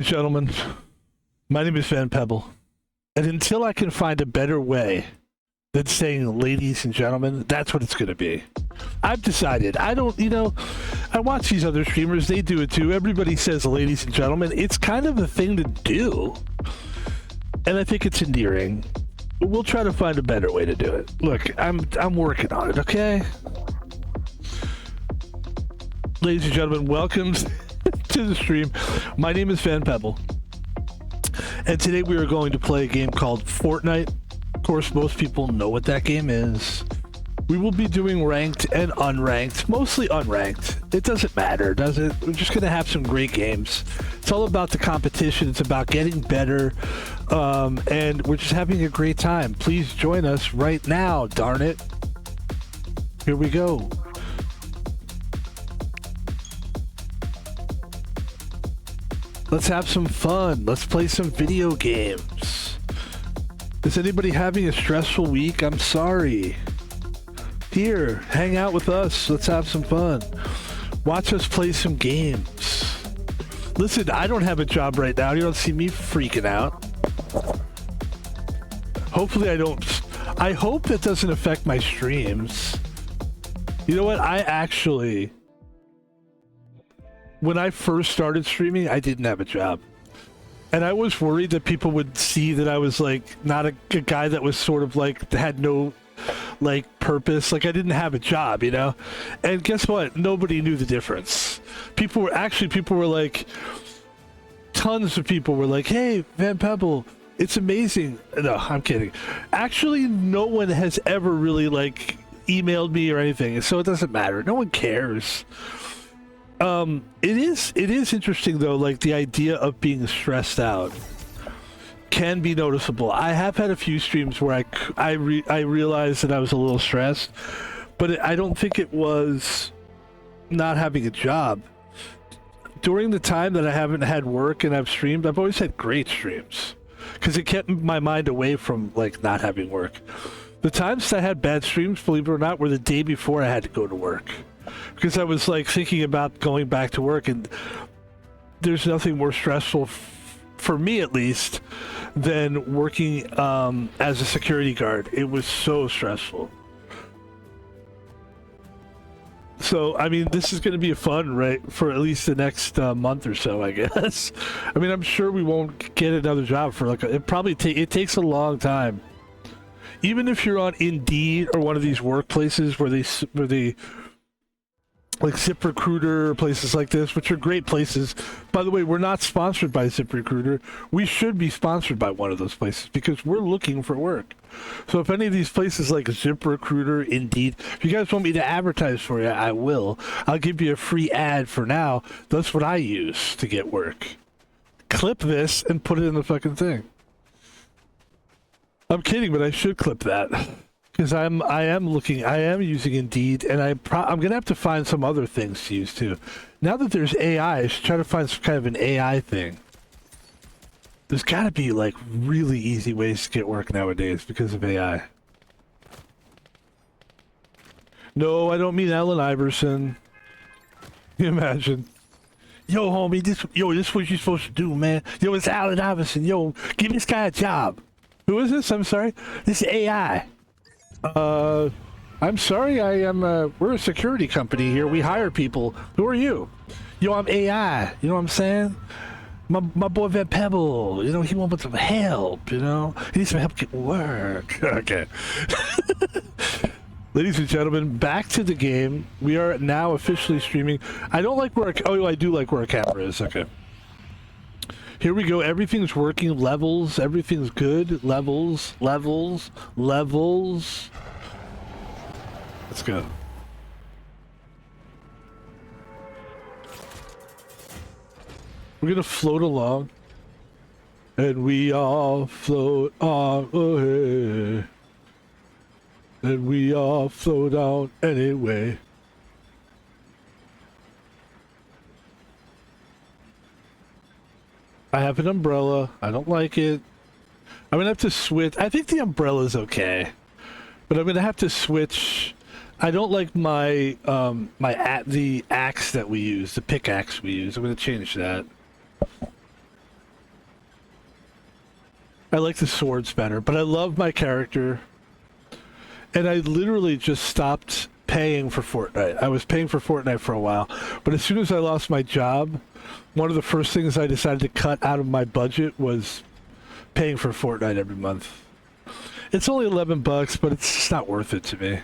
Gentlemen, my name is Pebble, and until I can find a better way than saying ladies and gentlemen, that's what it's going to be. I've decided. I don't, I watch these other streamers, they do it too. Everybody says ladies and gentlemen. It's kind of a thing to do, and I think it's endearing. We'll try to find a better way to do it. Look, I'm working on it, okay? Ladies and gentlemen, welcome to the stream. My name is Pebble, and today we are going to play a game called Fortnite. Of course, most people know what that game is. We will be doing ranked and unranked, mostly unranked. It doesn't matter, does it? We're just going to have some great games. It's all about the competition. It's about getting better, and we're just having a great time. Please join us right now, darn it. Here we go. Let's have some fun. Let's play some video games. Is anybody having a stressful week? I'm sorry. Here, hang out with us. Let's have some fun. Watch us play some games. Listen, I don't have a job right now. You don't see me freaking out. Hopefully I don't. I hope that doesn't affect my streams. You know what? When I first started streaming, I didn't have a job. And I was worried that people would see that I was like not a guy that was sort of like had no like purpose. Like I didn't have a job, you know? And guess what? Nobody knew the difference. People were like, tons of people were like, hey, Pebble, it's amazing. No, I'm kidding. Actually, no one has ever really like emailed me or anything. So it doesn't matter. No one cares. It is interesting though, like the idea of being stressed out can be noticeable. I have had a few streams where I realized that I was a little stressed, but I don't think it was not having a job. During the time that I haven't had work and I've streamed, I've always had great streams because it kept my mind away from like not having work. The times I had bad streams, believe it or not, were the day before I had to go to work. Because I was like thinking about going back to work, and there's nothing more stressful for me at least than working as a security guard. It was so stressful. So I mean, this is going to be fun, right, for at least the next month or so, I guess. I mean, I'm sure we won't get another job for like it takes a long time. Even if you're on Indeed or one of these workplaces where they like ZipRecruiter or places like this, which are great places. By the way, we're not sponsored by ZipRecruiter. We should be sponsored by one of those places because we're looking for work. So if any of these places like ZipRecruiter, Indeed, if you guys want me to advertise for you, I will. I'll give you a free ad for now. That's what I use to get work. Clip this and put it in the fucking thing. I'm kidding, but I should clip that. Because I am using Indeed, and I'm gonna have to find some other things to use too. Now that there's AI, I should try to find some kind of an AI thing. There's got to be like really easy ways to get work nowadays because of AI. No, I don't mean Allen Iverson. Can you imagine? Yo, homie, this is what you're supposed to do, man. Yo, it's Allen Iverson. Yo, give this guy a job. Who is this? I'm sorry. This is AI. I'm sorry, we're a security company here. We hire people. Who are you? Yo, I'm AI. You know what I'm saying? My boy Pebble, you know, he wants some help, you know? He needs some help getting work. Okay. Ladies and gentlemen, back to the game. We are now officially streaming. I don't like where I do like where our camera is. Okay. Here we go. Everything's working. Levels. Everything's good. Levels. Levels. Levels. Let's go. We're going to float along. And we all float on away. And we all float on anyway. I have an umbrella. I don't like it. I'm gonna have to switch. I think the umbrella's okay, but I'm gonna have to switch. I don't like my the axe that we use, the pickaxe we use. I'm gonna change that. I like the swords better, but I love my character. And I literally just stopped paying for Fortnite. I was paying for Fortnite for a while, but as soon as I lost my job, one of the first things I decided to cut out of my budget was paying for Fortnite every month. It's only $11, but it's just not worth it to me.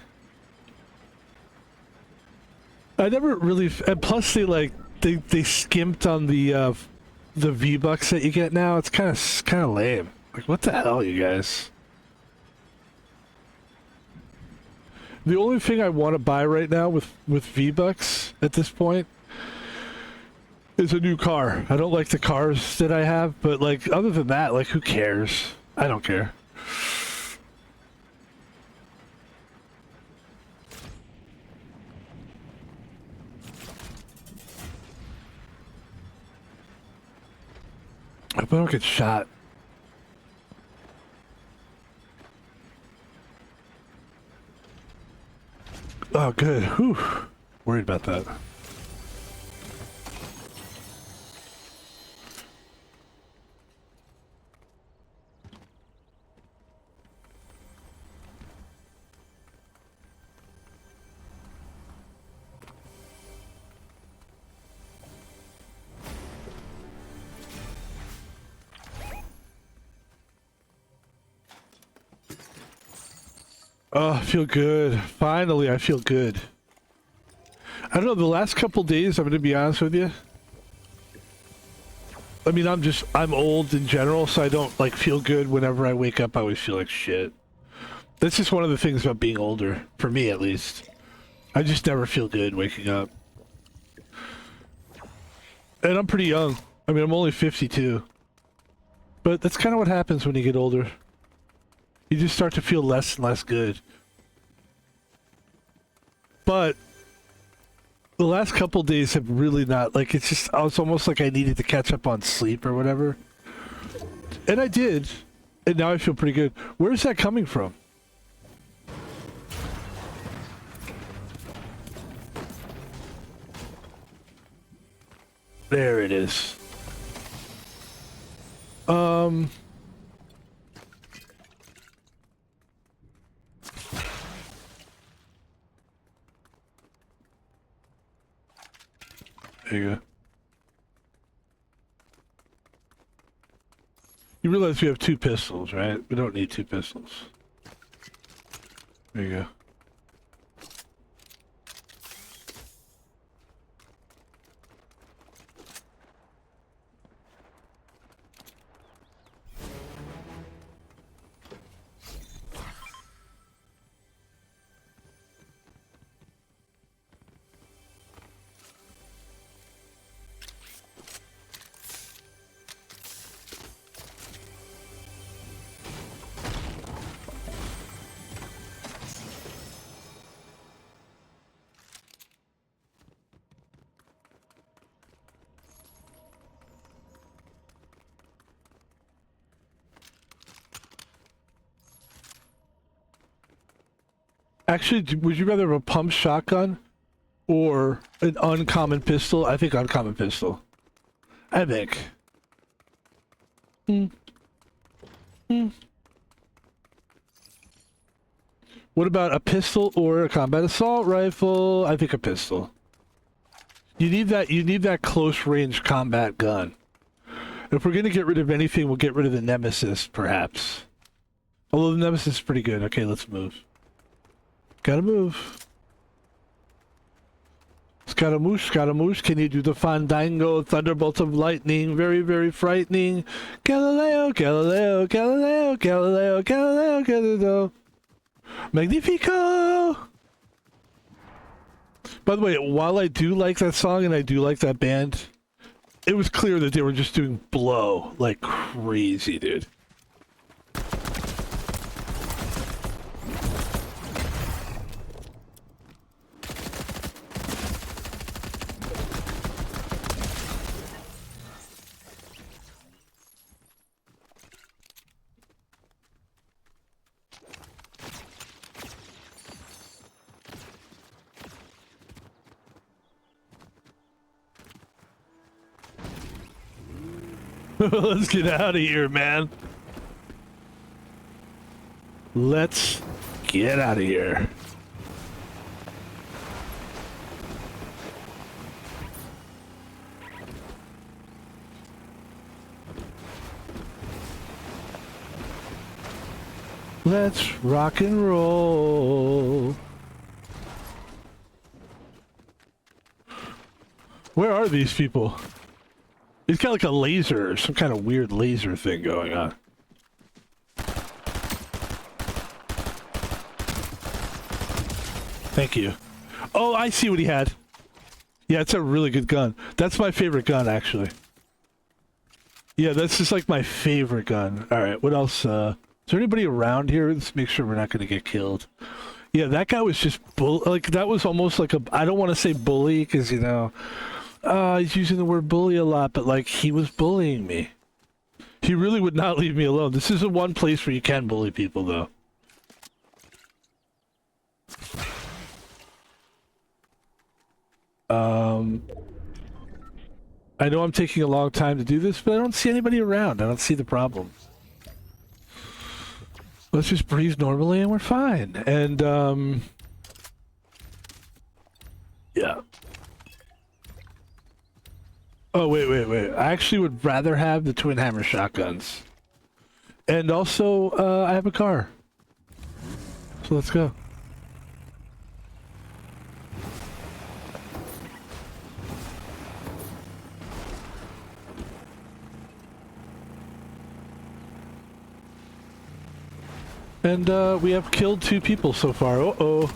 I never really, and plus they skimped on the V-Bucks that you get now. It's kind of lame. Like, what the hell, you guys? The only thing I want to buy right now with V-Bucks at this point is a new car. I don't like the cars that I have, but like other than that, like who cares? I don't care. I hope I don't get shot. Oh, good. Whew. Worried about that. Oh, I feel good. Finally, I feel good. I don't know, the last couple days, I'm going to be honest with you. I mean, I'm old in general, so I don't, like, feel good whenever I wake up. I always feel like shit. That's just one of the things about being older, for me at least. I just never feel good waking up. And I'm pretty young. I mean, I'm only 52. But that's kind of what happens when you get older. You just start to feel less and less good. But the last couple days have really not, like, it's almost like I needed to catch up on sleep or whatever. And I did. And now I feel pretty good. Where's that coming from? There it is. There you go. You realize we have 2 pistols, right? We don't need 2 pistols. There you go. Actually, would you rather have a pump shotgun or an uncommon pistol? I think uncommon pistol. I think. What about a pistol or a combat assault rifle? I think a pistol. You need that close range combat gun. If we're gonna get rid of anything, we'll get rid of the Nemesis, perhaps. Although the Nemesis is pretty good. Okay, let's move. Gotta move. Scaramouche, can you do the Fandango, Thunderbolt of Lightning? Very, very frightening. Galileo, Galileo, Galileo, Galileo, Galileo, Galileo. Magnifico! By the way, while I do like that song and I do like that band, it was clear that they were just doing blow like crazy, dude. Let's get out of here, man. Let's get out of here. Let's rock and roll. Where are these people? It's got like a laser, some kind of weird laser thing going on. Thank you. Oh, I see what he had. Yeah, it's a really good gun. That's my favorite gun, actually. Yeah, that's just like my favorite gun. Alright, what else? Is there anybody around here? Let's make sure we're not going to get killed. Yeah, that guy was just like, that was almost like a, I don't want to say bully, because, you know, he's using the word bully a lot, but like, he was bullying me. He really would not leave me alone. This is the one place where you can bully people, though. I know I'm taking a long time to do this, but I don't see anybody around. I don't see the problem. Let's just breathe normally and we're fine. And, yeah. Oh, wait. I actually would rather have the twin hammer shotguns. And also, I have a car. So let's go. And we have killed 2 people so far. Uh-oh.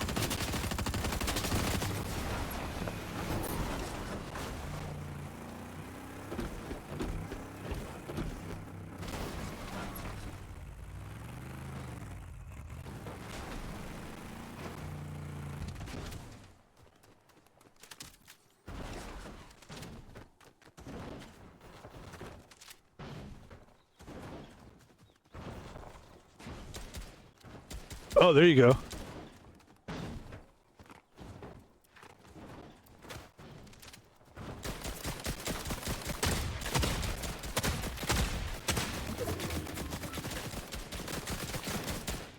Oh, there you go.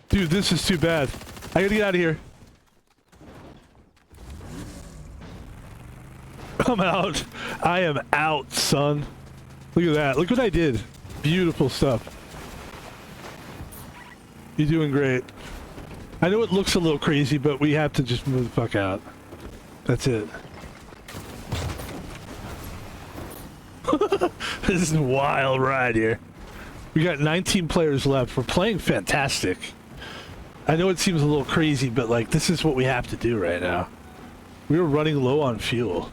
Dude, this is too bad. I gotta get out of here. I'm out. I am out, son. Look at that. Look what I did. Beautiful stuff. You're doing great. I know it looks a little crazy, but we have to just move the fuck out. That's it. This is a wild ride here. We got 19 players left. We're playing fantastic. I know it seems a little crazy, but like, this is what we have to do right now. We are running low on fuel.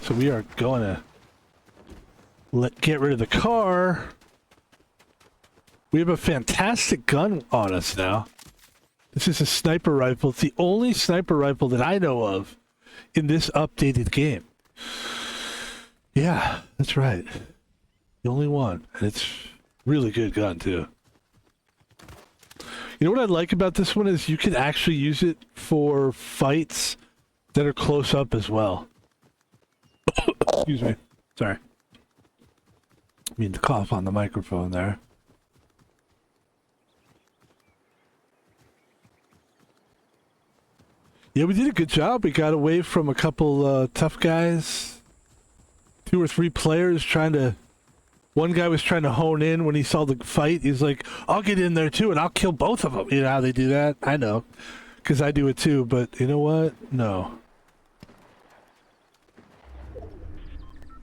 So we are going to get rid of the car. We have a fantastic gun on us now. This is a sniper rifle. It's the only sniper rifle that I know of in this updated game. Yeah, that's right. The only one. And it's really good gun, too. You know what I like about this one is you can actually use it for fights that are close up as well. Excuse me. Sorry. I mean to cough on the microphone there. Yeah, we did a good job. We got away from a couple tough guys. 2 or 3 players trying to... One guy was trying to hone in when he saw the fight. He's like, I'll get in there too and I'll kill both of them. You know how they do that? I know. Because I do it too. But you know what? No.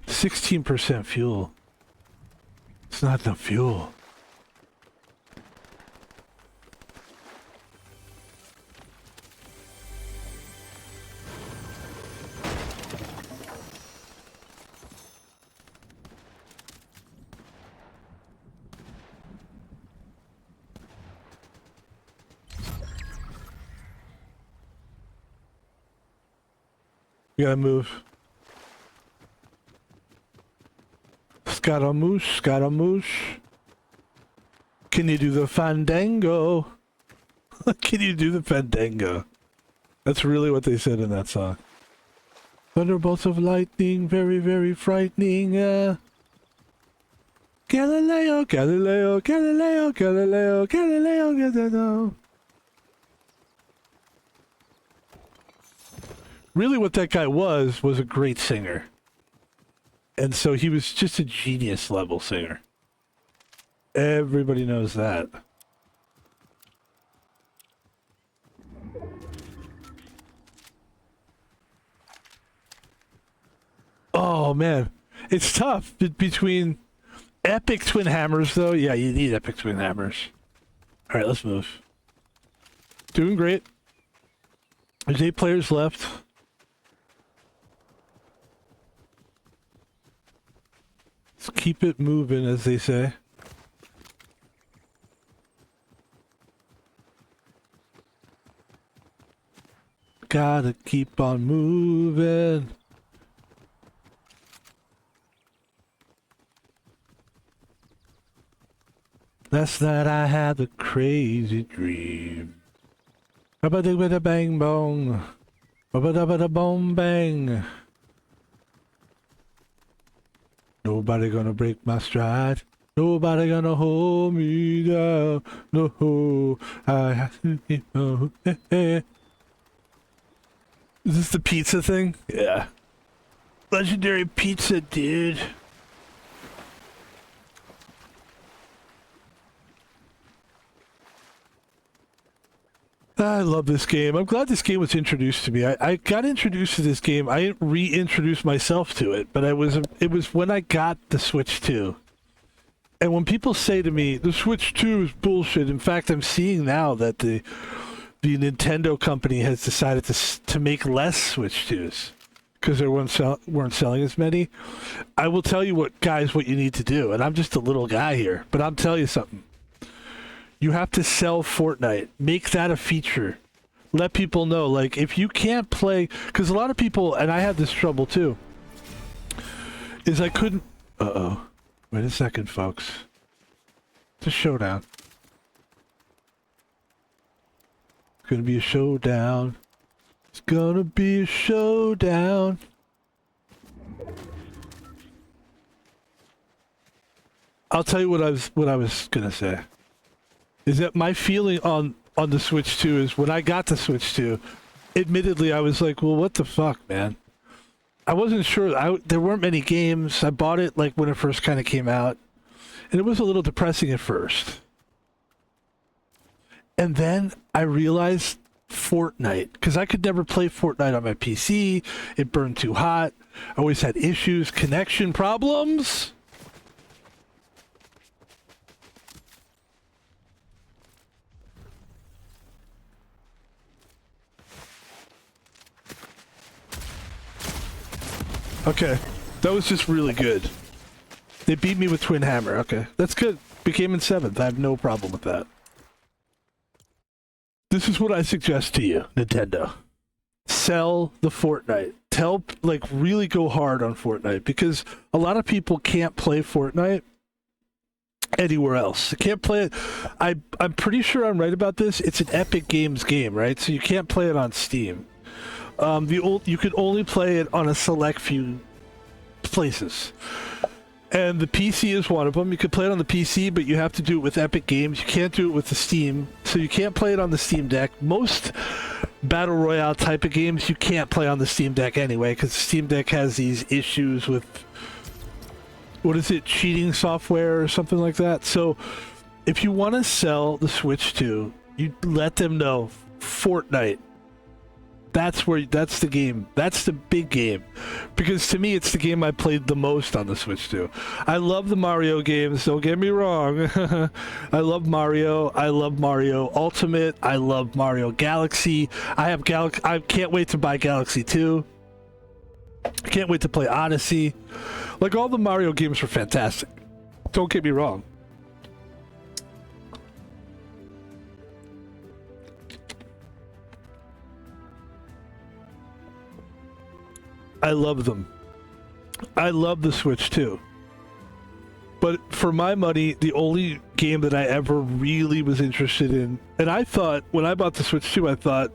16% fuel. It's not enough fuel. We gotta move. Scaramouche, Scaramouche. Can you do the fandango? Can you do the fandango? That's really what they said in that song. Thunderbolts of lightning, very, very frightening. Galileo, Galileo, Galileo, Galileo, Galileo, Galileo. Really what that guy was a great singer. And so he was just a genius level singer. Everybody knows that. Oh man, it's tough between epic twin hammers though. Yeah, you need epic twin hammers. All right, let's move. Doing great. There's 8 players left. Let's keep it moving, as they say. Gotta keep on moving. Last night I had a crazy dream. Ba-ba-da-ba-da bang bong. Ba-ba-da-ba-da boom bang. Nobody gonna break my stride. Nobody gonna hold me down. No, I have to keep on. Is this the pizza thing? Yeah. Legendary pizza, dude. I love this game. I'm glad this game was introduced to me. I got introduced to this game. I reintroduced myself to it, but it was when I got the Switch 2. And when people say to me, the Switch 2 is bullshit, in fact, I'm seeing now that the Nintendo company has decided to make less Switch 2s because there weren't selling as many. I will tell you what you need to do, and I'm just a little guy here, but I'll tell you something. You have to sell Fortnite. Make that a feature. Let people know. Like, if you can't play... Because a lot of people, and I had this trouble too, is I couldn't... Uh-oh. Wait a second, folks. It's a showdown. It's gonna be a showdown. It's gonna be a showdown. I'll tell you what I was gonna say. Is that my feeling on the Switch 2 is when I got the Switch 2, admittedly I was like, well, what the fuck, man? I wasn't sure. There weren't many games. I bought it like when it first kind of came out, and it was a little depressing at first. And then I realized Fortnite, because I could never play Fortnite on my PC. It burned too hot. I always had issues, connection problems. Okay, that was just really good. They beat me with Twin Hammer. Okay, that's good. Became in 7th. I have no problem with that. This is what I suggest to you, Nintendo. Sell the Fortnite. Really go hard on Fortnite, because a lot of people can't play Fortnite anywhere else. They can't play it. I'm pretty sure I'm right about this. It's an Epic Games game, right? So you can't play it on Steam. You could only play it on a select few places. And the PC is one of them. You could play it on the PC, but you have to do it with Epic Games. You can't do it with the Steam. So you can't play it on the Steam Deck. Most Battle Royale type of games you can't play on the Steam Deck anyway, because the Steam Deck has these issues with, what is it, cheating software or something like that. So if you want to sell the Switch 2, you let them know Fortnite. That's the game. That's the big game. Because to me, it's the game I played the most on the Switch 2. I love the Mario games, don't get me wrong. I love Mario. I love Mario Ultimate. I love Mario Galaxy. I can't wait to buy Galaxy 2. I can't wait to play Odyssey. Like, all the Mario games are fantastic. Don't get me wrong. I love them. I love the Switch too. But for my money, the only game that I ever really was interested in, and I thought, when I bought the Switch 2, I thought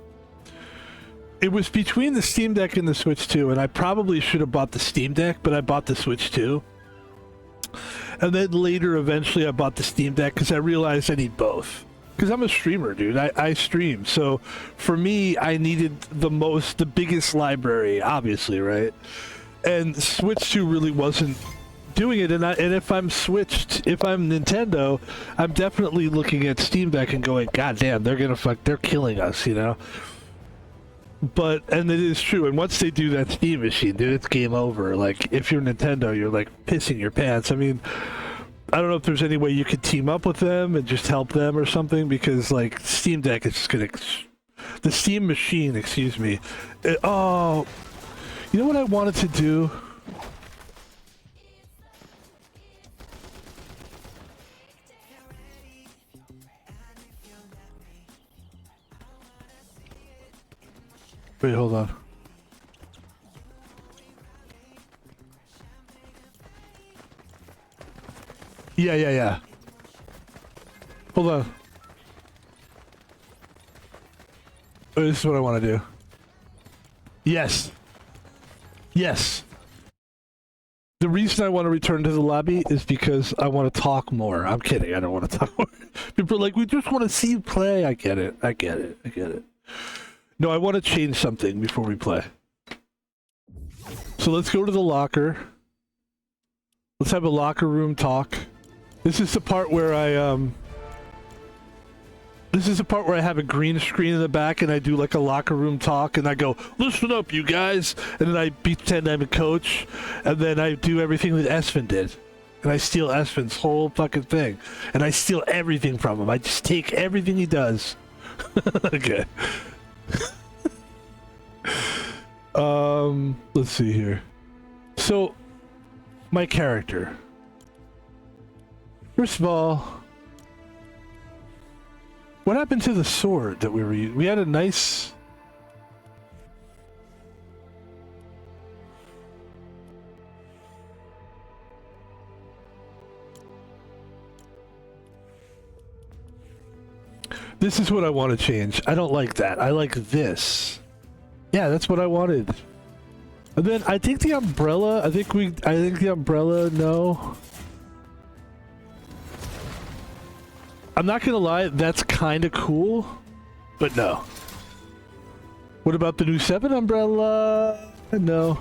it was between the Steam Deck and the Switch 2, and I probably should have bought the Steam Deck, but I bought the Switch 2. And then later, eventually, I bought the Steam Deck because I realized I need both. Because I'm a streamer, dude. I stream. So for me, I needed the biggest library, obviously, right? And Switch 2 really wasn't doing it. And if I'm Nintendo, I'm definitely looking at Steam Deck and going, God damn, they're killing us, you know? And it is true. And once they do that Steam machine, dude, it's game over. Like, if you're Nintendo, you're like pissing your pants. I mean, I don't know if there's any way you could team up with them and just help them or something, because like Steam Deck is just gonna, the Steam machine, excuse me. Oh, you know what I wanted to do? Wait, hold on. Yeah. Hold on. Oh, this is what I want to do. Yes. The reason I want to return to the lobby is because I want to talk more. I'm kidding. I don't want to talk more. People are like, we just want to see you play. I get it. No, I want to change something before we play. So let's go to the locker. Let's have a locker room talk. This is the part where I have a green screen in the back and I do like a locker room talk and I go, listen up, you guys, and then I pretend I'm a coach, and then I do everything that Esvin did. And I steal Esvin's whole fucking thing. And I steal everything from him. I just take everything he does. Okay. Let's see here. So, my character. First of all, what happened to the sword that we were using? We had a nice... This is what I want to change. I don't like that. I like this. Yeah, that's what I wanted. And then I think the umbrella, I think the umbrella, no. I'm not gonna lie, that's kind of cool, but no. What about the new 7 umbrella? No.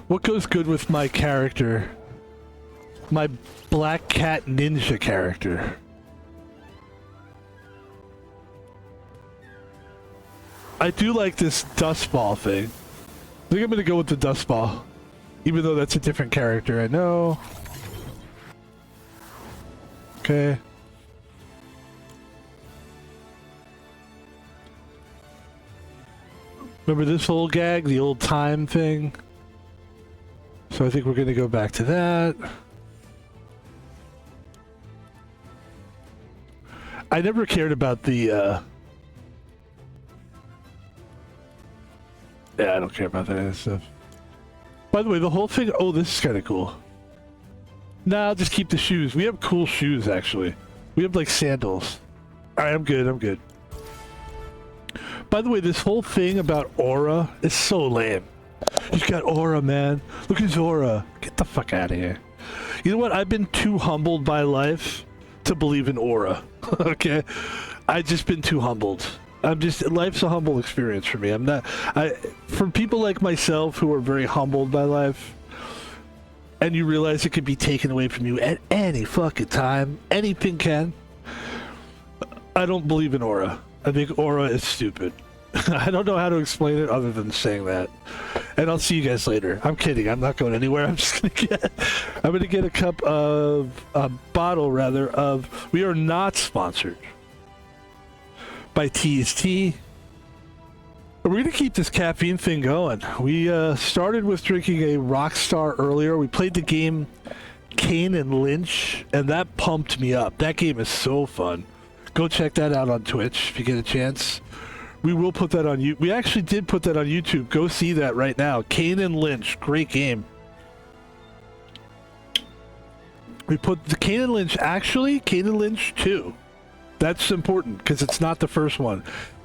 What goes good with my character? My Black Cat Ninja character. I do like this dust ball thing. I think I'm gonna go with the dust ball. Even though that's a different character, I know. Okay. Remember this whole gag, the old time thing? So I think we're gonna go back to that. I never cared about the, yeah, I don't care about that kind of stuff. By the way, the whole thing... Oh, this is kind of cool. Nah, I'll just keep the shoes. We have cool shoes, actually. We have, like, sandals. Alright, I'm good. By the way, this whole thing about aura is so lame. He's got aura, man. Look at his aura. Get the fuck out of here. You know what? I've been too humbled by life to believe in aura. Okay? I've just been too humbled. Life's a humble experience for me. For people like myself who are very humbled by life, and you realize it could be taken away from you at any fucking time, anything can, I don't believe in aura. I think aura is stupid. I don't know how to explain it other than saying that. And I'll see you guys later. I'm kidding. I'm not going anywhere. I'm gonna get a bottle rather of, we are not sponsored by TST. We're going to keep this caffeine thing going. We started with drinking a Rockstar earlier. We played the game Kane and Lynch, and that pumped me up. That game is so fun. Go check that out on Twitch if you get a chance. We will put that on you. We actually did put that on YouTube. Go see that right now. Kane and Lynch, great game. We put the Kane and Lynch, actually, Kane and Lynch 2. That's important because it's not the first one.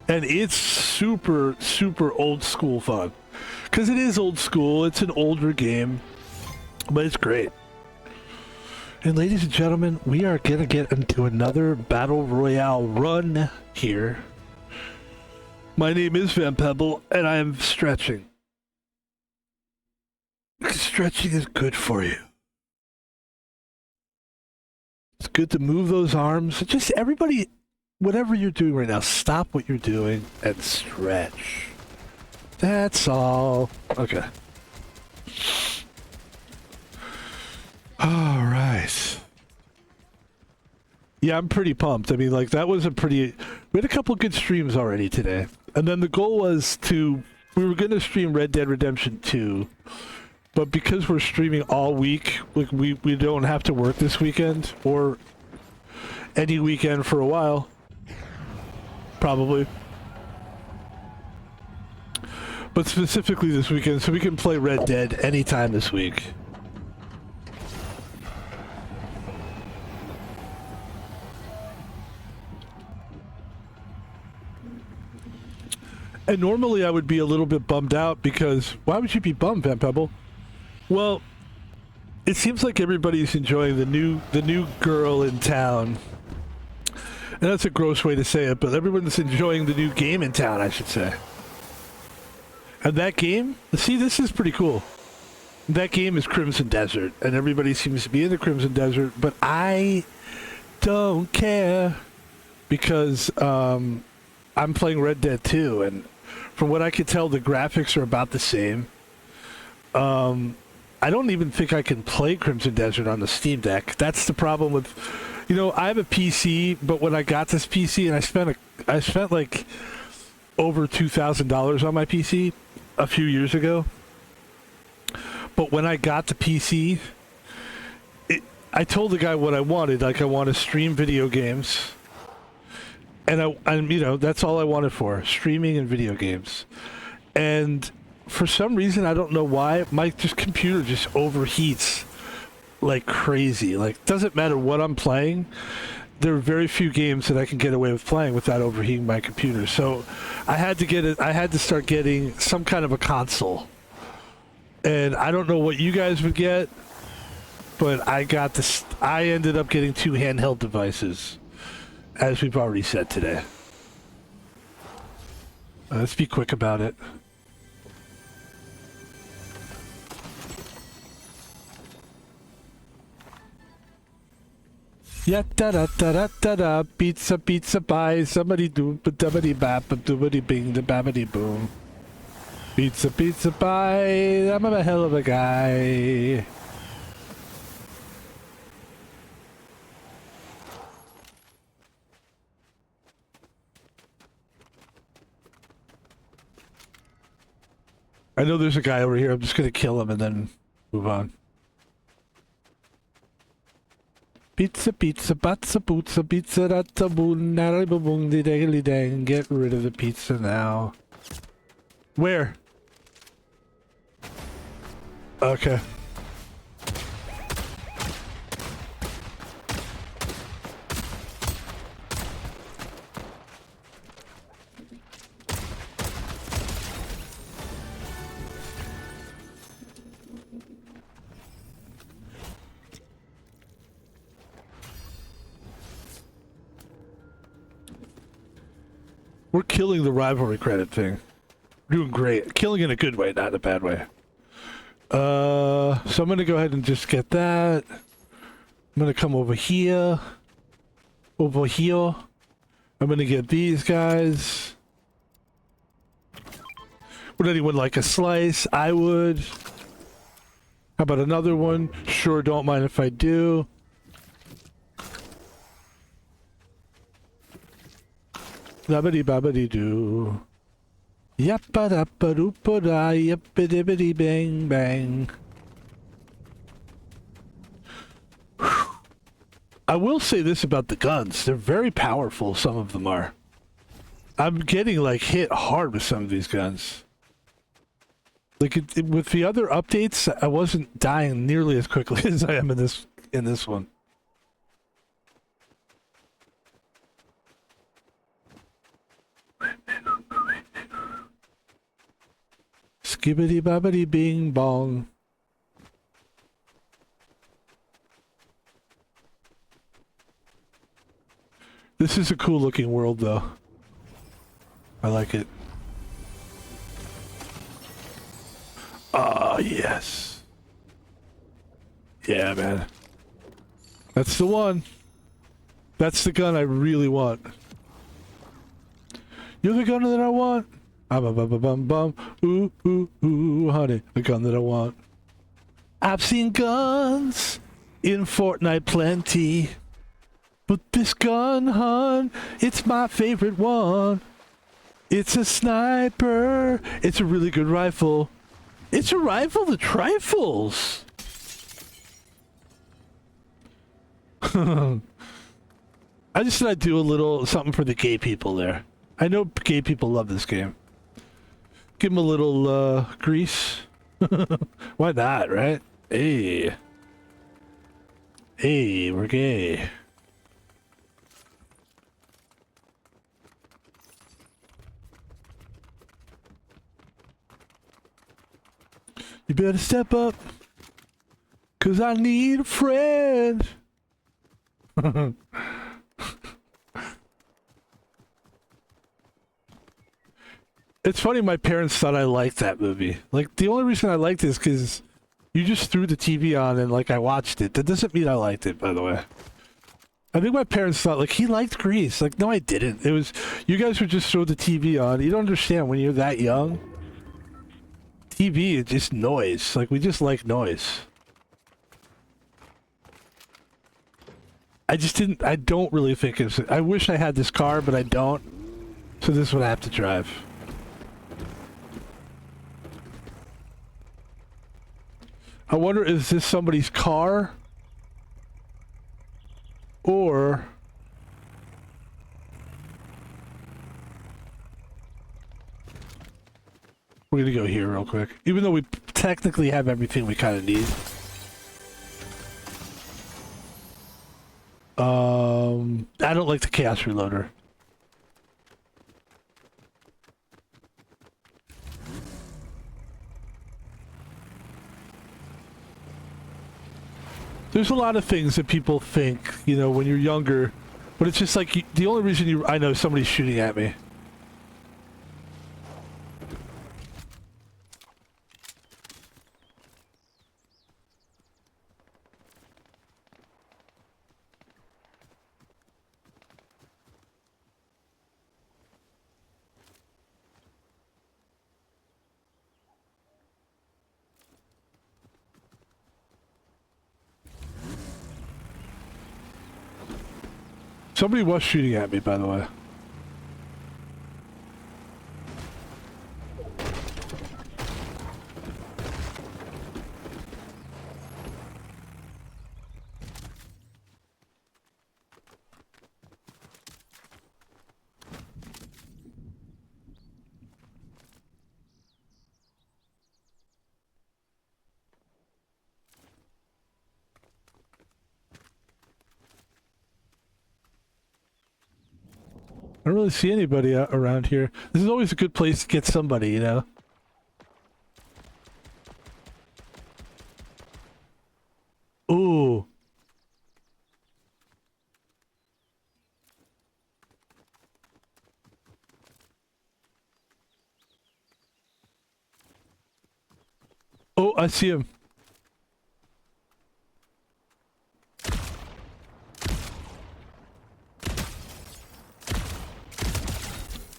And it's super, super old school fun. Because it is old school. It's an older game. But it's great. And ladies and gentlemen, we are gonna get into another Battle Royale run here. My name is Pebble, and I am stretching. Stretching is good for you. It's good to move those arms. Just everybody, whatever you're doing right now, stop what you're doing and stretch. That's all. Okay. All right. Yeah, I'm pretty pumped. I mean, like, that was a pretty... We had a couple good streams already today. And then the goal was to... We were going to stream Red Dead Redemption 2. But because we're streaming all week, like, we don't have to work this weekend. Or any weekend for a while. Probably. But specifically this weekend, so we can play Red Dead anytime this week. And normally I would be a little bit bummed out because... Why would you be bummed, Van Pebble? Well, it seems like everybody's enjoying the new girl in town. And that's a gross way to say it, but everyone's enjoying the new game in town, I should say. And that game... See, this is pretty cool. That game is Crimson Desert, and everybody seems to be in the Crimson Desert, but I don't care because I'm playing Red Dead 2, and from what I could tell, the graphics are about the same. I don't even think I can play Crimson Desert on the Steam Deck. That's the problem with... You know, I have a PC, but when I got this PC, and I spent like over $2,000 on my PC a few years ago. But when I got the PC, I told the guy what I wanted. Like, I want to stream video games. And you know, that's all I wanted for, streaming and video games. And for some reason, I don't know why, my computer just overheats like crazy. Like, doesn't matter what I'm playing. There are very few games that I can get away with playing without overheating my computer. So I had to start getting some kind of a console. And I don't know what you guys would get, but I ended up getting 2 handheld devices. As we've already said today. Let's be quick about it. Ya da da da da da da, pizza pizza pie, somebody do ba da bap doobity bing da babbity boom. Pizza pizza pie, I'm a hell of a guy. I know there's a guy over here. I'm just gonna kill him and then move on. Pizza, pizza, batza, bootsa, pizza, ratta, boon, narriba, boom, di daily dang. Get rid of the pizza now. Where? Okay. We're killing the rivalry credit thing. We're doing great. Killing in a good way, not in a bad way. So I'm gonna go ahead and just get that. I'm gonna come over here. Over here. I'm gonna get these guys. Would anyone like a slice? I would. How about another one? Sure, don't mind if I do. Labbity babbity doo. Yappa dappa doopa da, yappa dibbity bang bang. I will say this about the guns. They're very powerful, some of them are. I'm getting, like, hit hard with some of these guns. Like, with the other updates, I wasn't dying nearly as quickly as I am in this one. Skibbity bobbity bing bong. This is a cool looking world though. I like it. Ah, yes. Yeah, man. That's the one. That's the gun I really want. You're the gun that I want. Bum bum bum bum bum. Ooh, ooh, ooh, honey. The gun that I want. I've seen guns in Fortnite plenty. But this gun, hun, it's my favorite one. It's a sniper. It's a really good rifle. It's a rifle that trifles. I just said I'd do a little something for the gay people there. I know gay people love this game. Give them a little grease. Why not, right? Hey. Hey, we're gay. You better step up, 'cause I need a friend. It's funny, my parents thought I liked that movie. Like, the only reason I liked it is because you just threw the TV on and, like, I watched it. That doesn't mean I liked it, by the way. I think my parents thought, like, he liked Grease. Like, no, I didn't. It was, you guys would just throw the TV on. You don't understand when you're that young. TV is just noise. Like, we just like noise. I just didn't, I don't really think it's, I wish I had this car, but I don't. So this is what I have to drive. I wonder, is this somebody's car? Or... we're gonna go here real quick. Even though we technically have everything we kind of need. I don't like the chaos reloader. There's a lot of things that people think, you know, when you're younger, but it's just like, the only reason you... I know somebody's shooting at me. Somebody was shooting at me, by the way. I don't really see anybody around here. This is always a good place to get somebody, you know? Ooh. Oh, I see him.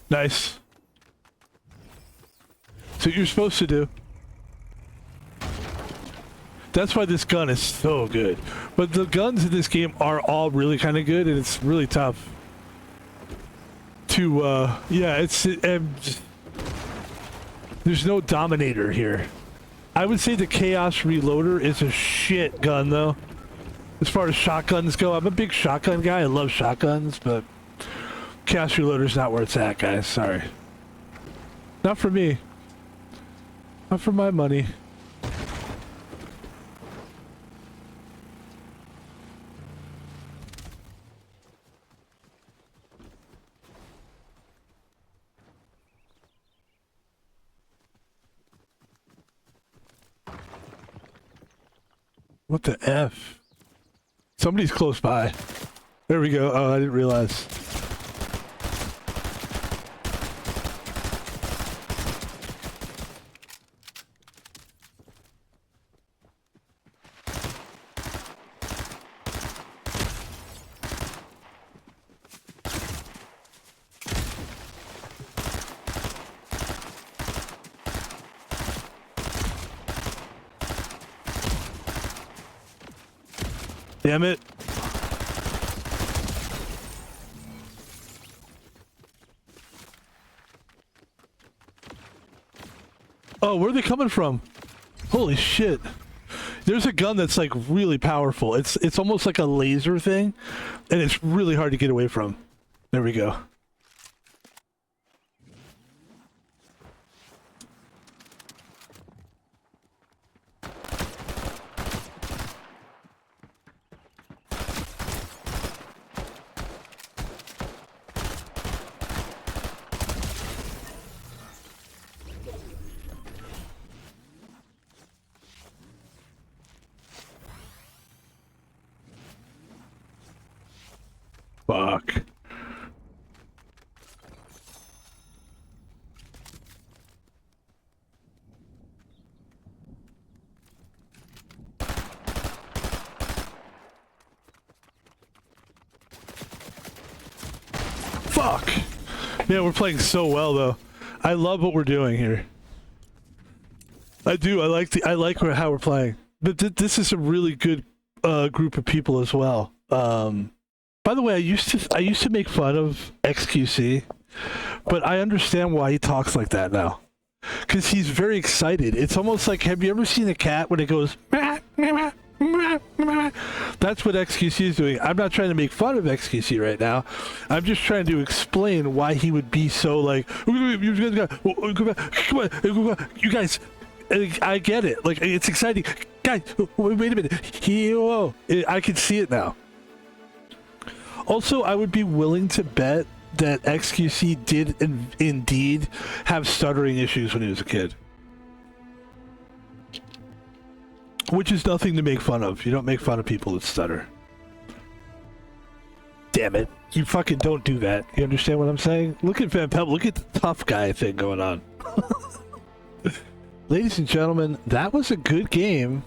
Nice. So what you're supposed to do. That's why this gun is so good. But the guns in this game are all really kind of good, and it's really tough to, yeah, it's, there's no Dominator here. I would say the Chaos Reloader is a shit gun, though. As far as shotguns go, I'm a big shotgun guy. I love shotguns, but Chaos Reloader's not where it's at, guys. Sorry. Not for me. Not for my money. What the F? Somebody's close by. There we go. Oh, I didn't realize. Damn it. Oh, where are they coming from? Holy shit. There's a gun that's like really powerful. It's almost like a laser thing, and it's really hard to get away from. There we go. Fuck. Fuck. Man, we're playing so well though. I love what we're doing here. I do. I like how we're playing. But this is a really good group of people as well. By the way, I used to make fun of XQC, but I understand why he talks like that now. Because he's very excited. It's almost like, have you ever seen a cat when it goes, "Meh, meh, meh, meh, meh"? That's what XQC is doing. I'm not trying to make fun of XQC right now. I'm just trying to explain why he would be so like, you guys, I get it. Like, it's exciting. Guys, wait a minute. I can see it now. Also, I would be willing to bet that XQC did indeed have stuttering issues when he was a kid. Which is nothing to make fun of. You don't make fun of people that stutter. Damn it. You fucking don't do that. You understand what I'm saying? Look at Van Pebble. Look at the tough guy thing going on. Ladies and gentlemen, that was a good game.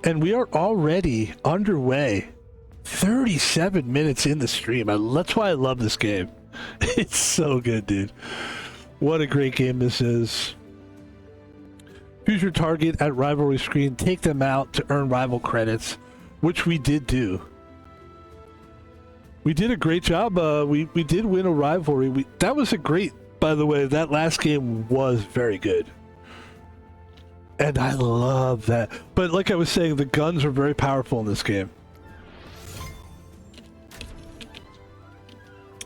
And we are already underway. 37 minutes in the stream. That's why I love this game. It's so good, dude. What a great game this is. Choose your target at rivalry screen. Take them out to earn rival credits, which we did do. We did a great job. We did win a rivalry. That was a great, by the way, that last game was very good. And I love that. But like I was saying, the guns are very powerful in this game.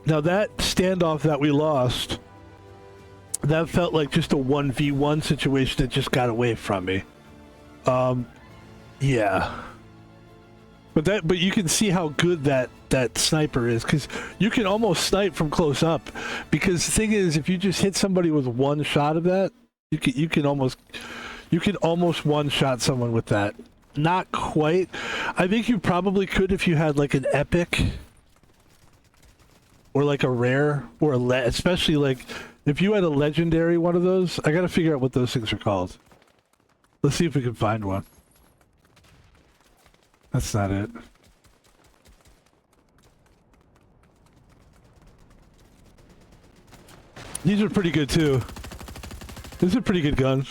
Now that standoff that we lost, that felt like just a 1v1 situation that just got away from me. Yeah. But you can see how good that sniper is, because you can almost snipe from close up. Because the thing is, if you just hit somebody with one shot of that, you can almost one-shot someone with that. Not quite. I think you probably could if you had like an epic. Or like a rare, or especially like, if you had a legendary one of those, I gotta figure out what those things are called. Let's see if we can find one. That's not it. These are pretty good too. This is a pretty good gun.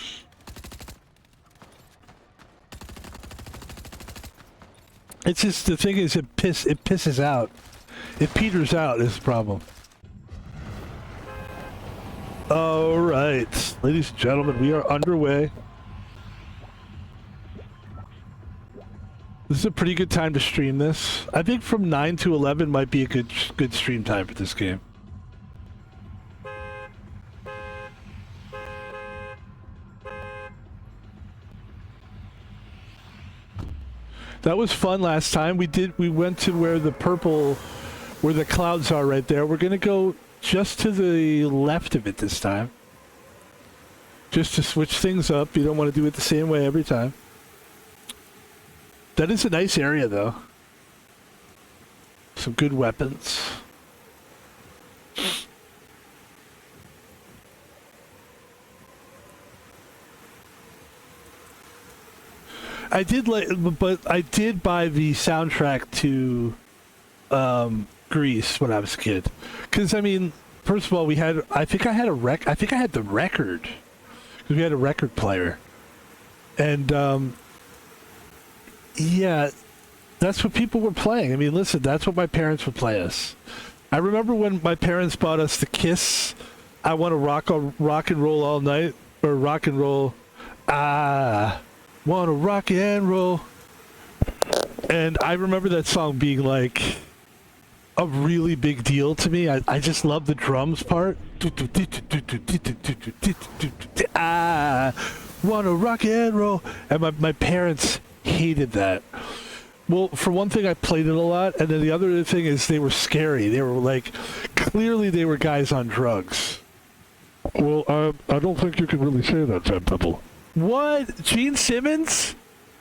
It's just, the thing is, it pisses out. It peters out is the problem. Alright, ladies and gentlemen, we are underway. This is a pretty good time to stream this. I think from 9 to 11 might be a good stream time for this game. That was fun last time. We went to where the purple, where the clouds are right there. We're gonna go just to the left of it this time. Just to switch things up. You don't want to do it the same way every time. That is a nice area though. Some good weapons. I did buy the soundtrack to Grease when I was a kid. Because I mean, first of all, I think I had the record. Because we had a record player. And yeah, That's what people were playing. I mean, listen, that's what my parents would play us. I remember when my parents bought us the Kiss, I Want to Rock and Roll All Night, or Rock and Roll, Want to Rock and Roll. And I remember that song being like a really big deal to me. I just love the drums part. Want to rock and roll. And my parents hated that. Well, for one thing, I played it a lot, and then the other thing is they were scary. They were like, clearly they were guys on drugs. Well, I don't think you can really say that, Pebble. What? Gene Simmons?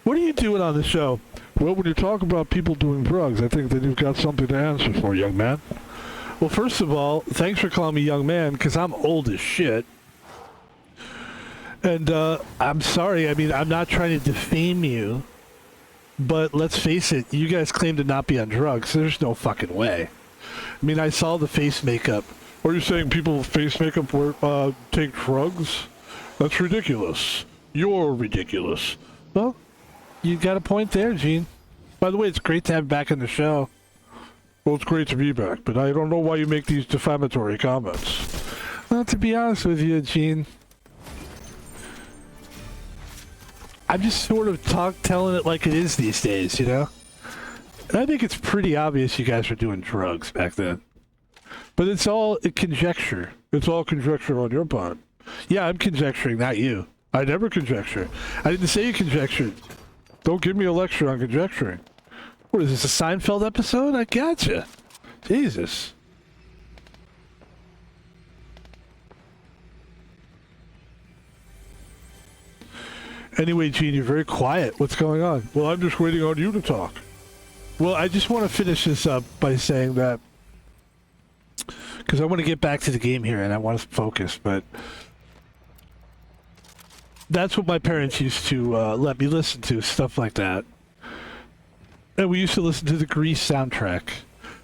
What are you doing on the show? Well, when you talk about people doing drugs, I think that you've got something to answer for, young man. Well, first of all, thanks for calling me young man, because I'm old as shit. And I'm sorry, I mean, I'm not trying to defame you. But let's face it, you guys claim to not be on drugs. There's no fucking way. I mean, I saw the face makeup. Are you saying people with face makeup take drugs? That's ridiculous. You're ridiculous. Well, you got a point there, Gene. By the way, it's great to have you back on the show. Well, it's great to be back, but I don't know why you make these defamatory comments. Well, to be honest with you, Gene, I'm just sort of telling it like it is these days, you know? And I think it's pretty obvious you guys were doing drugs back then. But it's all conjecture. It's all conjecture on your part. Yeah, I'm conjecturing, not you. I never conjecture. I didn't say you conjectured. Don't give me a lecture on conjecturing. What is this, a Seinfeld episode? I gotcha. Jesus. Anyway, Gene, you're very quiet. What's going on? Well, I'm just waiting on you to talk. Well, I just want to finish this up by saying that, because I want to get back to the game here and I want to focus, but that's what my parents used to let me listen to, stuff like that. And we used to listen to the Grease soundtrack.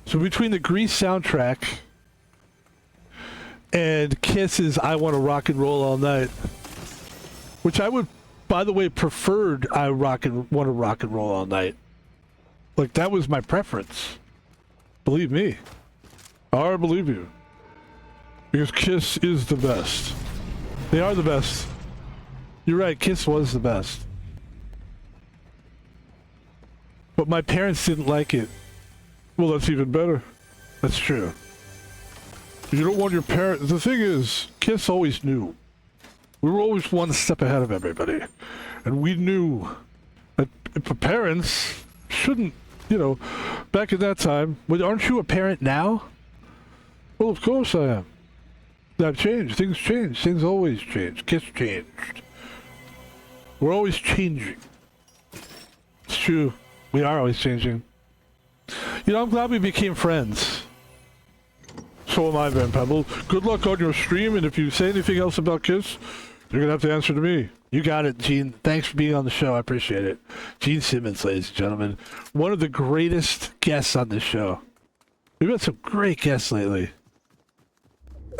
So between the Grease soundtrack and Kiss's I Want to Rock and Roll All Night, which I would, by the way, preferred I Want to Rock and Roll All Night. Like, that was my preference. Believe me. I believe you. Because Kiss is the best. They are the best. You're right, Kiss was the best. But my parents didn't like it. Well, that's even better. That's true. You don't want your parents... The thing is, Kiss always knew. We were always one step ahead of everybody. And we knew that parents shouldn't, you know, back at that time. Well, aren't you a parent now? Well, of course I am. That changed. Things change. Things always change. Kiss changed. We're always changing. It's true. We are always changing. You know, I'm glad we became friends. So am I, Van Pebble. Good luck on your stream, and if you say anything else about Kiss, you're gonna have to answer to me. You got it, Gene. Thanks for being on the show. I appreciate it. Gene Simmons, ladies and gentlemen. One of the greatest guests on this show. We've had some great guests lately.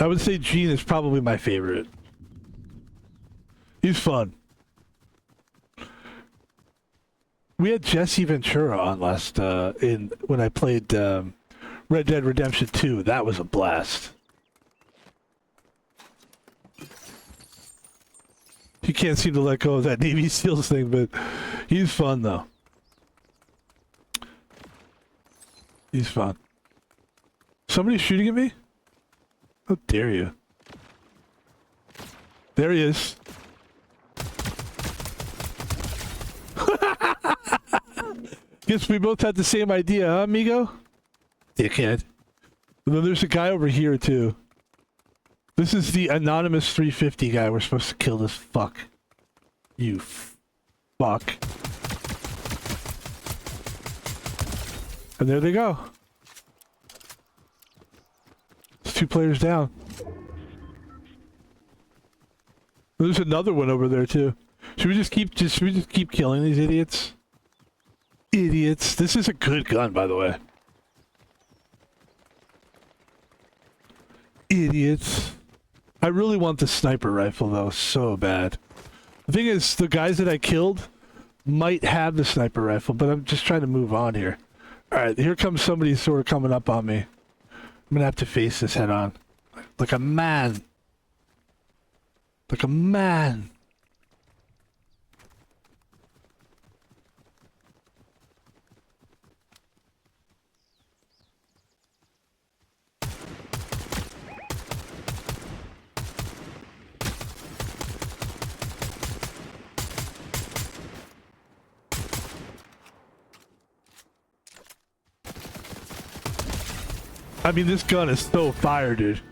I would say Gene is probably my favorite. He's fun. We had Jesse Ventura on last when I played Red Dead Redemption 2. That was a blast. He can't seem to let go of that Navy SEALs thing, but he's fun though. He's fun. Somebody's shooting at me? How dare you? There he is. Guess we both had the same idea, huh, amigo? Dickhead. And then there's a guy over here, too. This is the anonymous 350 guy. We're supposed to kill this fuck. You fuck. And there they go. It's 2 players down. There's another one over there, too. Should we just keep killing these idiots? Idiots. This is a good gun, by the way. Idiots. I really want the sniper rifle, though, so bad. The thing is, the guys that I killed, might have the sniper rifle, but I'm just trying to move on here. All right, here comes somebody sort of coming up on me. I'm gonna have to face this head on, like a man. Like a man. I mean, this gun is so fire, dude.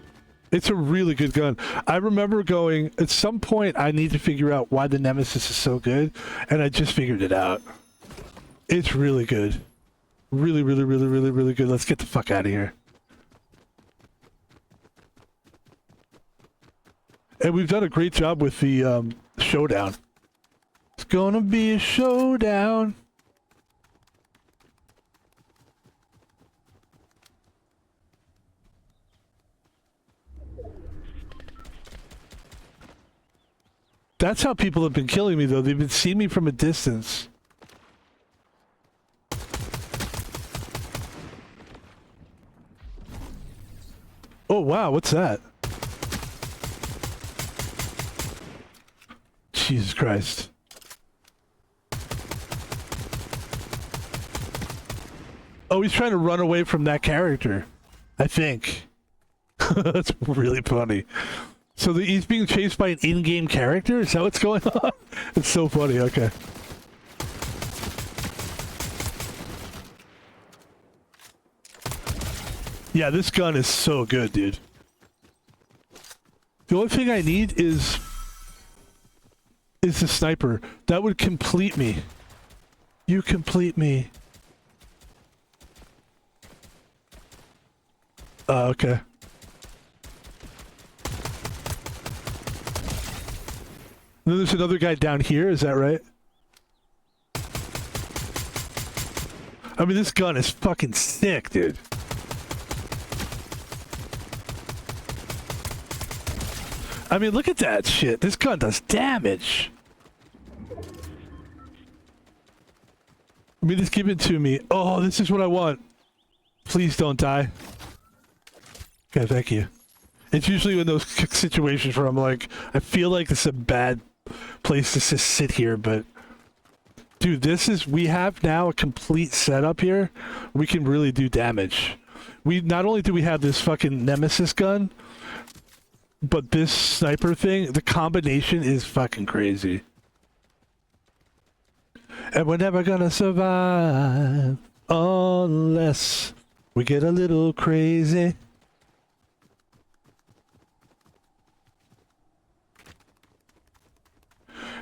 It's a really good gun. I remember going, at some point, I need to figure out why the Nemesis is so good, and I just figured it out. It's really good. Really, really, really, really, really good. Let's get the fuck out of here. And we've done a great job with the showdown. It's gonna be a showdown. That's how people have been killing me, though. They've been seeing me from a distance. Oh, wow. What's that? Jesus Christ. Oh, he's trying to run away from that character, I think. That's really funny. So he's being chased by an in-game character? Is that what's going on? It's so funny, okay. Yeah, this gun is so good, dude. The only thing I need is the sniper. That would complete me. You complete me. Okay. Then there's another guy down here, is that right? I mean, this gun is fucking sick, dude. I mean, look at that shit. This gun does damage. I mean, just give it to me. Oh, this is what I want. Please don't die. Okay, thank you. It's usually in those situations where I'm like, I feel like this is a bad place to just sit here, but dude, we have now a complete setup here. We can really do damage. We not only do we have this fucking Nemesis gun, but this sniper thing, the combination is fucking crazy. And we're never gonna survive unless we get a little crazy.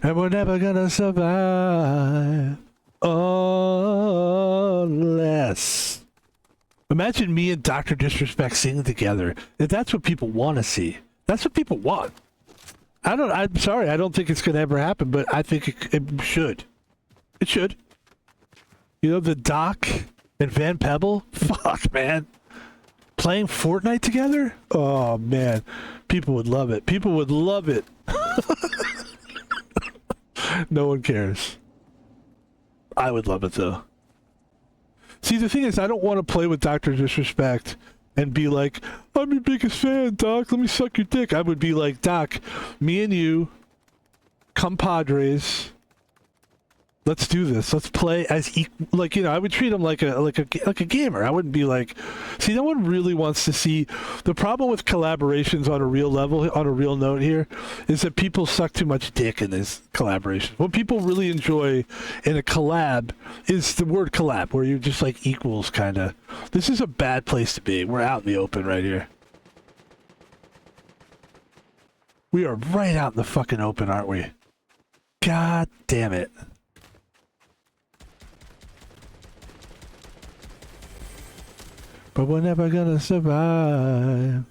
And we're never gonna survive unless... Imagine me and Dr. Disrespect singing together. If that's what people want to see. That's what people want. I'm sorry, I don't think it's gonna ever happen, but I think it should. It should. You know, the Doc and Van Pebble? Fuck, man. Playing Fortnite together? Oh, man. People would love it. People would love it. No one cares. I would love it, though. See, the thing is, I don't want to play with Dr. Disrespect and be like, I'm your biggest fan, Doc. Let me suck your dick. I would be like, Doc, me and you, compadres. Let's do this. Let's play as like, you know, I would treat him like a gamer. I wouldn't be like, see, no one really wants to see. The problem with collaborations on a real level, on a real note here, is that people suck too much dick in these collaborations. What people really enjoy in a collab is the word collab, where you're just like equals, kind of. This is a bad place to be. We're out in the open right here. We are right out in the fucking open, aren't we? God damn it. But we're never gonna survive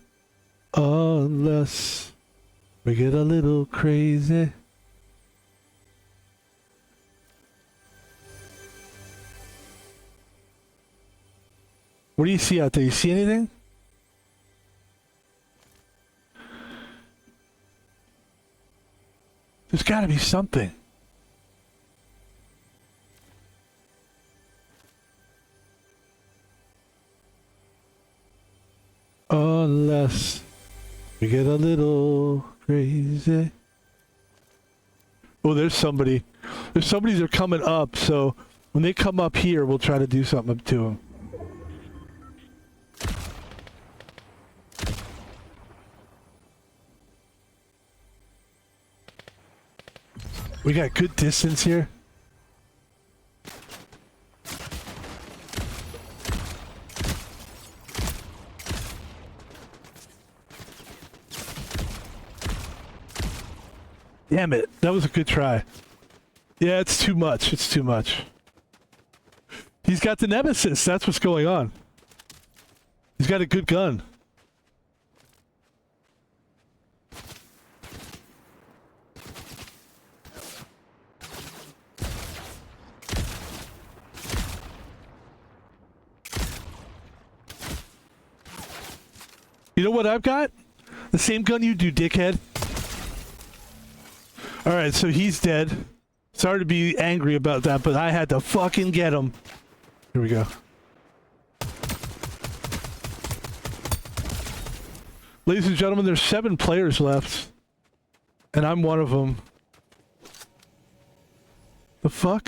unless we get a little crazy. What do you see out there? You see anything? There's gotta be something. unless we get a little crazy. Oh, there's somebody. There's somebody they're coming up, so when they come up here, we'll try to do something to them. We got good distance here. Damn it. That was a good try. Yeah, it's too much. It's too much. He's got the Nemesis. That's what's going on. He's got a good gun. You know what I've got? The same gun you do, dickhead. Alright, so he's dead. Sorry to be angry about that, but I had to fucking get him. Here we go. Ladies and gentlemen, there's 7 players left. And I'm one of them. The fuck?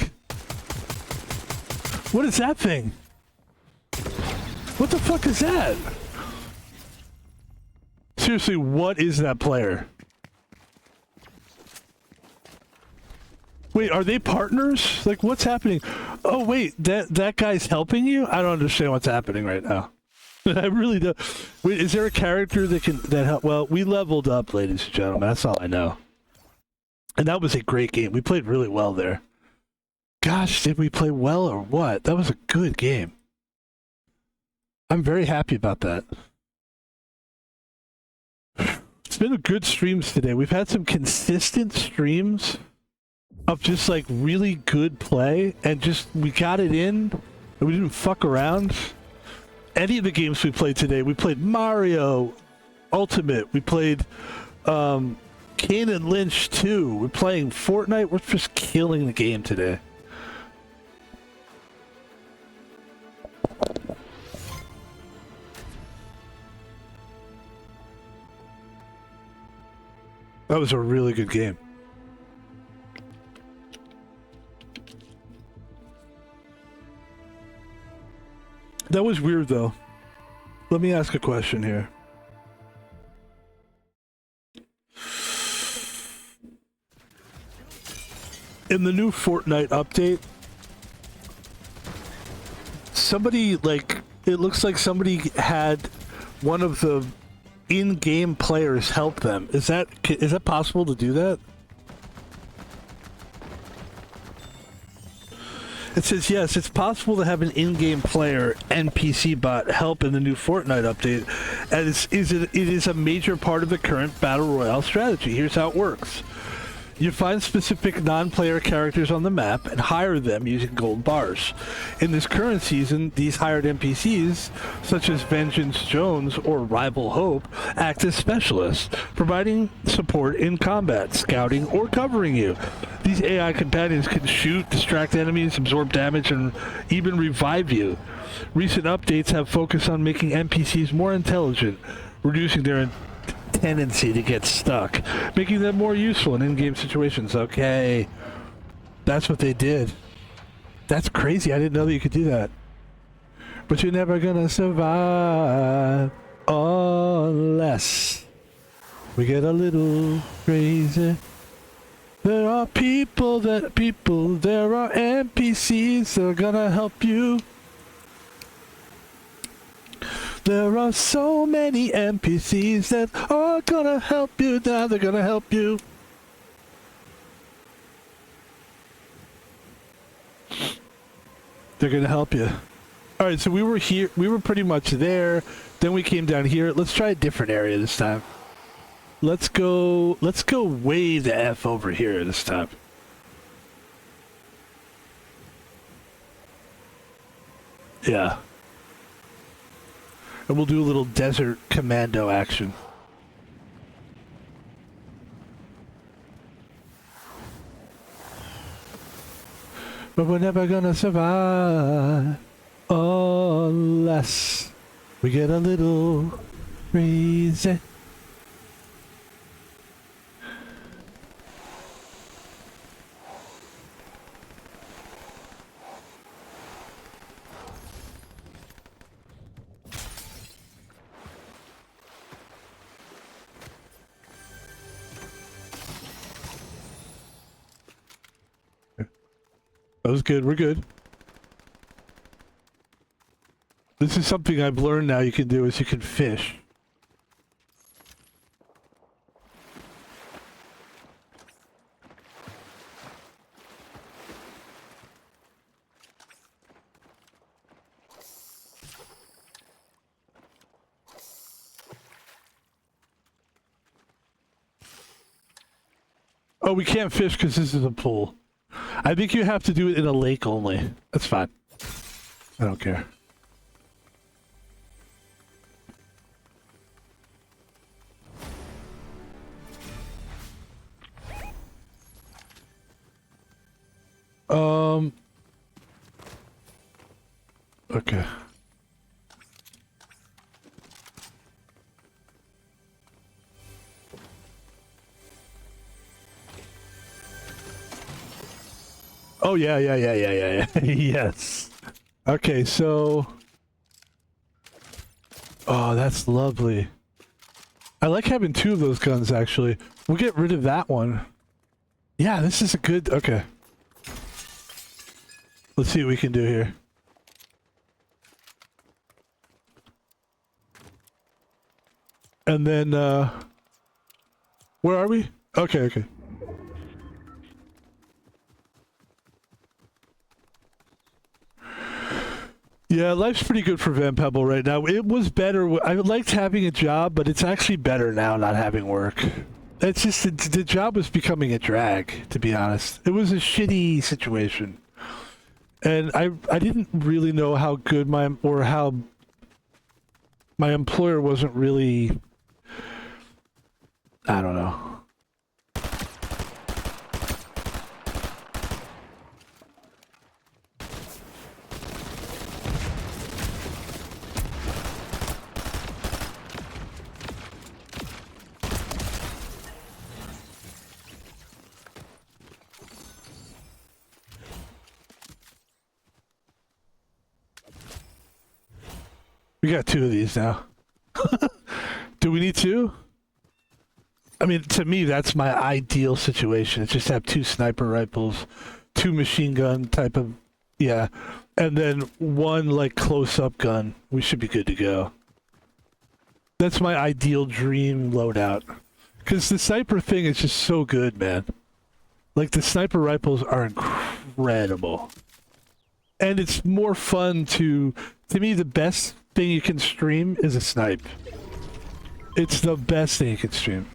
What is that thing? What the fuck is that? Seriously, what is that player? Wait, are they partners? Like, what's happening? Oh, wait, that guy's helping you? I don't understand what's happening right now. I really don't. Wait, is there a character that can help? Well, we leveled up, ladies and gentlemen. That's all I know. And that was a great game. We played really well there. Gosh, did we play well or what? That was a good game. I'm very happy about that. It's been a good streams today. We've had some consistent streams of just like really good play, and just we got it in and we didn't fuck around. Any of the games we played today, we played Mario Ultimate, we played Kane and Lynch 2, we're playing Fortnite. We're just killing the game today. That was a really good game. That was weird, though. Let me ask a question here. In the new Fortnite update, somebody, like, it looks like somebody had one of the in-game players help them. Is that possible to do that? It says, yes, it's possible to have an in-game player NPC bot help in the new Fortnite update, as it is a major part of the current Battle Royale strategy. Here's how it works. You find specific non-player characters on the map and hire them using gold bars. In this current season, these hired NPCs, such as Vengeance Jones or Rival Hope, act as specialists, providing support in combat, scouting, or covering you. These AI companions can shoot, distract enemies, absorb damage, and even revive you. Recent updates have focused on making NPCs more intelligent, reducing their tendency to get stuck, making them more useful in in-game situations. Okay, that's what they did. That's crazy. I didn't know that you could do that. But you're never gonna survive unless we get a little crazy. There are there are NPCs that are gonna help you. There are so many NPCs that are gonna help you. Now they're gonna help you. They're gonna help you. Alright, so we were here. We were pretty much there. Then we came down here. Let's try a different area this time. Let's go way the F over here this time. Yeah. And we'll do a little desert commando action. But we're never gonna survive unless we get a little crazy. That was good. We're good. This is something I've learned now you can do is you can fish. Oh, we can't fish because this is a pool. I think you have to do it in a lake only. That's fine. I don't care. Okay. Oh, yeah. Yes. Okay, so... Oh, that's lovely. I like having two of those guns, actually. We'll get rid of that one. Yeah, this is a good... Okay. Let's see what we can do here. And then, where are we? Okay. Yeah, life's pretty good for Van Pebble right now. It was better. I liked having a job, but it's actually better now not having work. It's just the job was becoming a drag, to be honest. It was a shitty situation. And I didn't really know how good how my employer wasn't really, I don't know. We got two of these now. Do we need two? I mean, to me, that's my ideal situation. It's just have two sniper rifles, two machine gun type of, yeah, and then one like close-up gun. We should be good to go. That's my ideal dream loadout. Because the sniper thing is just so good, man. Like, the sniper rifles are incredible. And it's more fun to me, the best thing you can stream is a snipe. It's the best thing you can stream.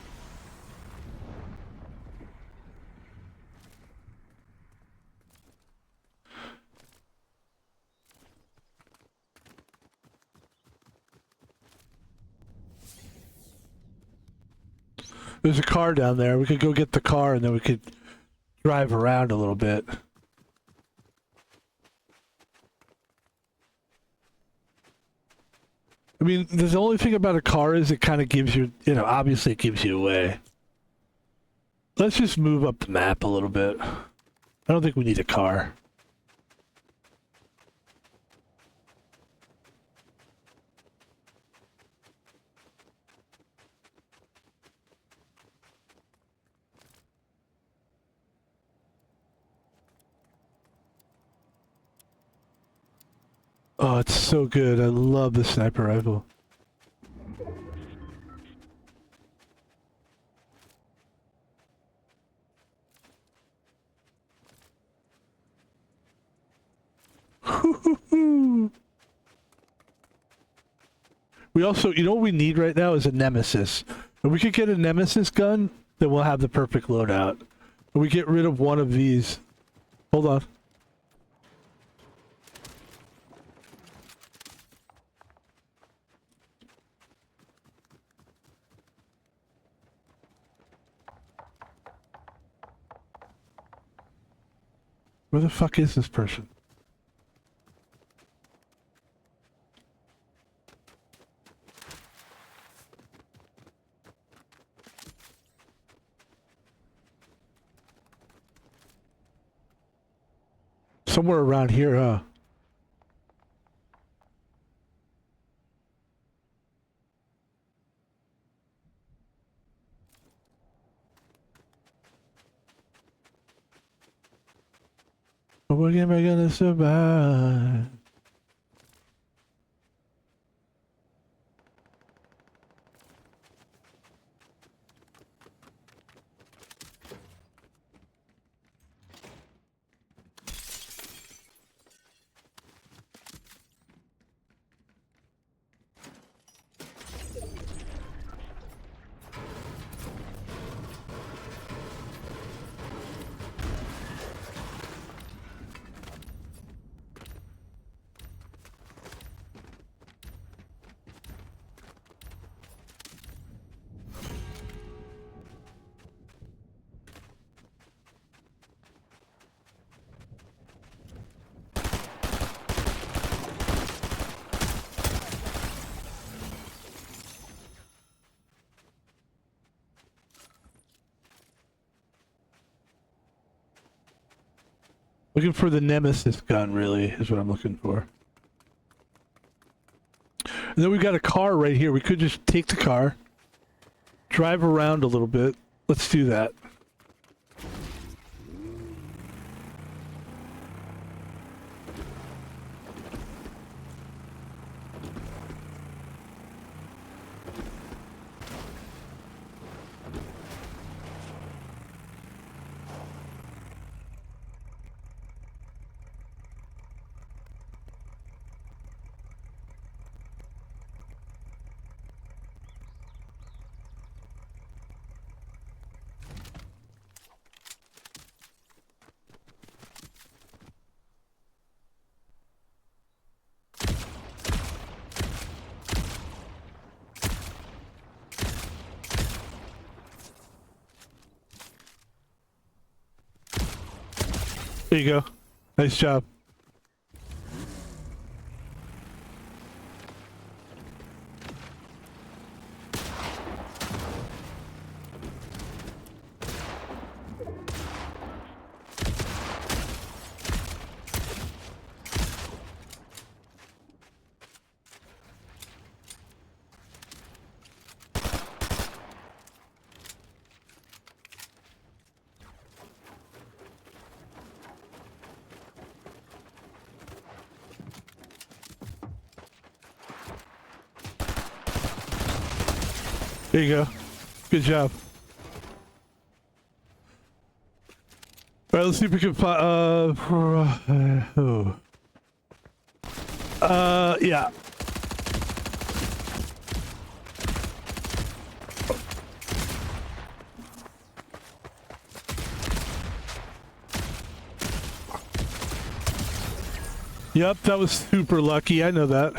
There's a car down there. We could go get the car and then we could drive around a little bit. I mean, the only thing about a car is it kind of gives you, obviously it gives you away. Let's just move up the map a little bit. I don't think we need a car. Oh, it's so good. I love the sniper rifle. We also, what we need right now is a Nemesis. If we could get a Nemesis gun, then we'll have the perfect loadout. If we get rid of one of these. Hold on. Where the fuck is this person? Somewhere around here, huh? How am I gonna survive? Looking for the Nemesis gun, really, is what I'm looking for. And then we've got a car right here. We could just take the car, drive around a little bit. Let's do that. There you go. Nice job. There you go. Good job. All right, let's see if we can find. Yeah. Yep, that was super lucky. I know that.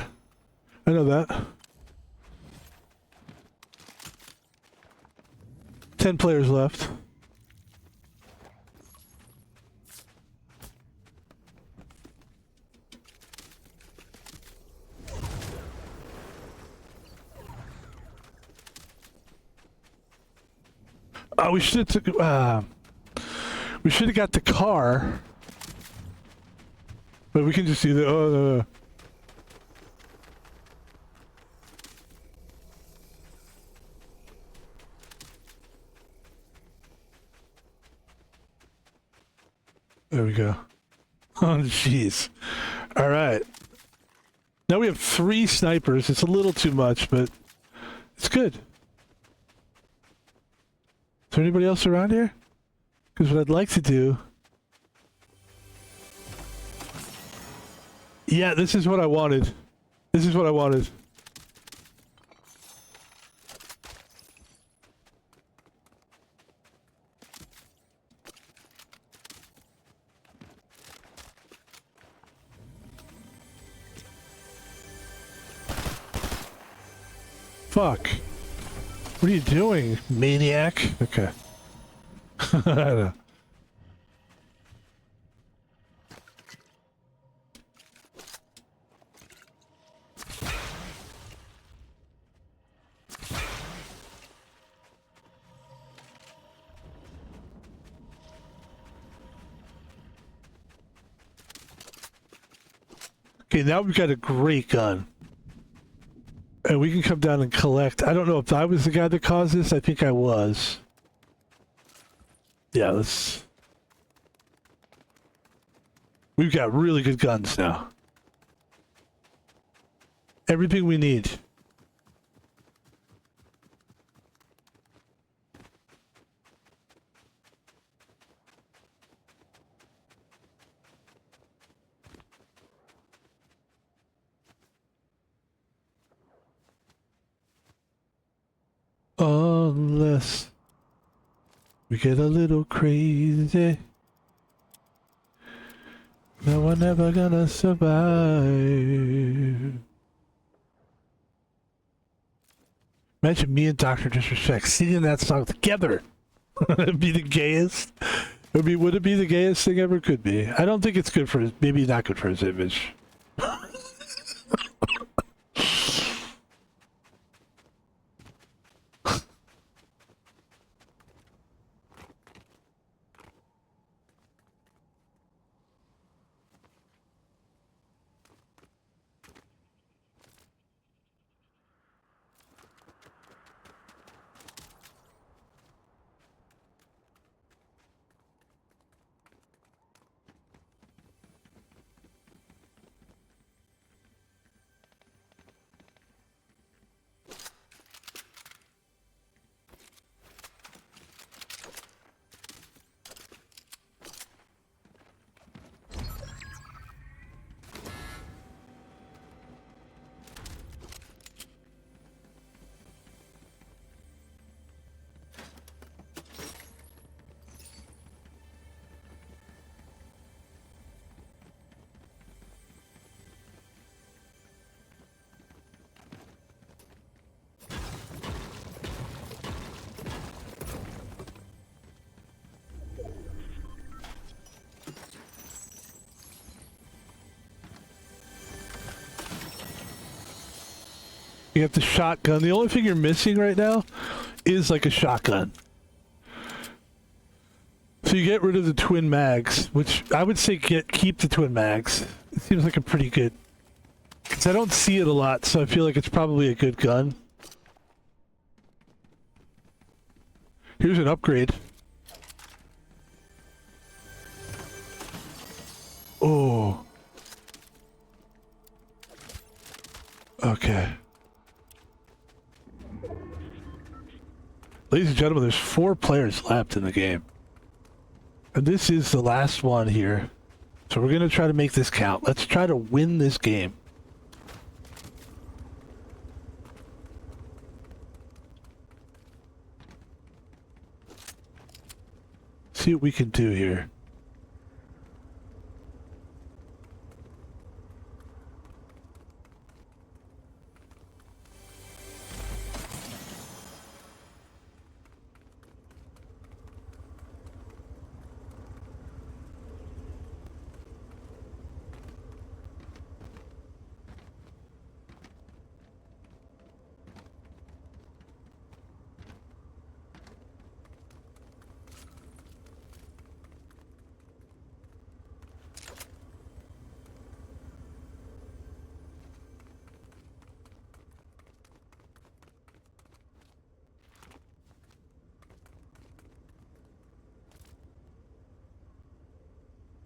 I know that. 10 players left. We should have got the car. But we can just do the no. There we go. Oh, jeez. All right. Now we have 3 snipers. It's a little too much, but it's good. Is there anybody else around here? Because what I'd like to do... Yeah, this is what I wanted. This is what I wanted. Fuck. What are you doing, maniac? Okay. I don't know. Okay, now we've got a great gun. And we can come down and collect. I don't know if I was the guy that caused this. I think I was. Yeah, let's... We've got really good guns now. Everything we need. Unless we get a little crazy, no, we're never gonna survive. Imagine me and Dr. Disrespect singing that song together. It'd be the gayest. Would it be the gayest thing ever? Could be. I don't think it's good for his, maybe not good for his image. You have the shotgun. The only thing you're missing right now is like a shotgun. So you get rid of the twin mags, which I would say keep the twin mags. It seems like a pretty good... Because I don't see it a lot, so I feel like it's probably a good gun. Here's an upgrade. Oh. Okay. Ladies and gentlemen, there's 4 players left in the game. And this is the last one here. So we're going to try to make this count. Let's try to win this game. See what we can do here.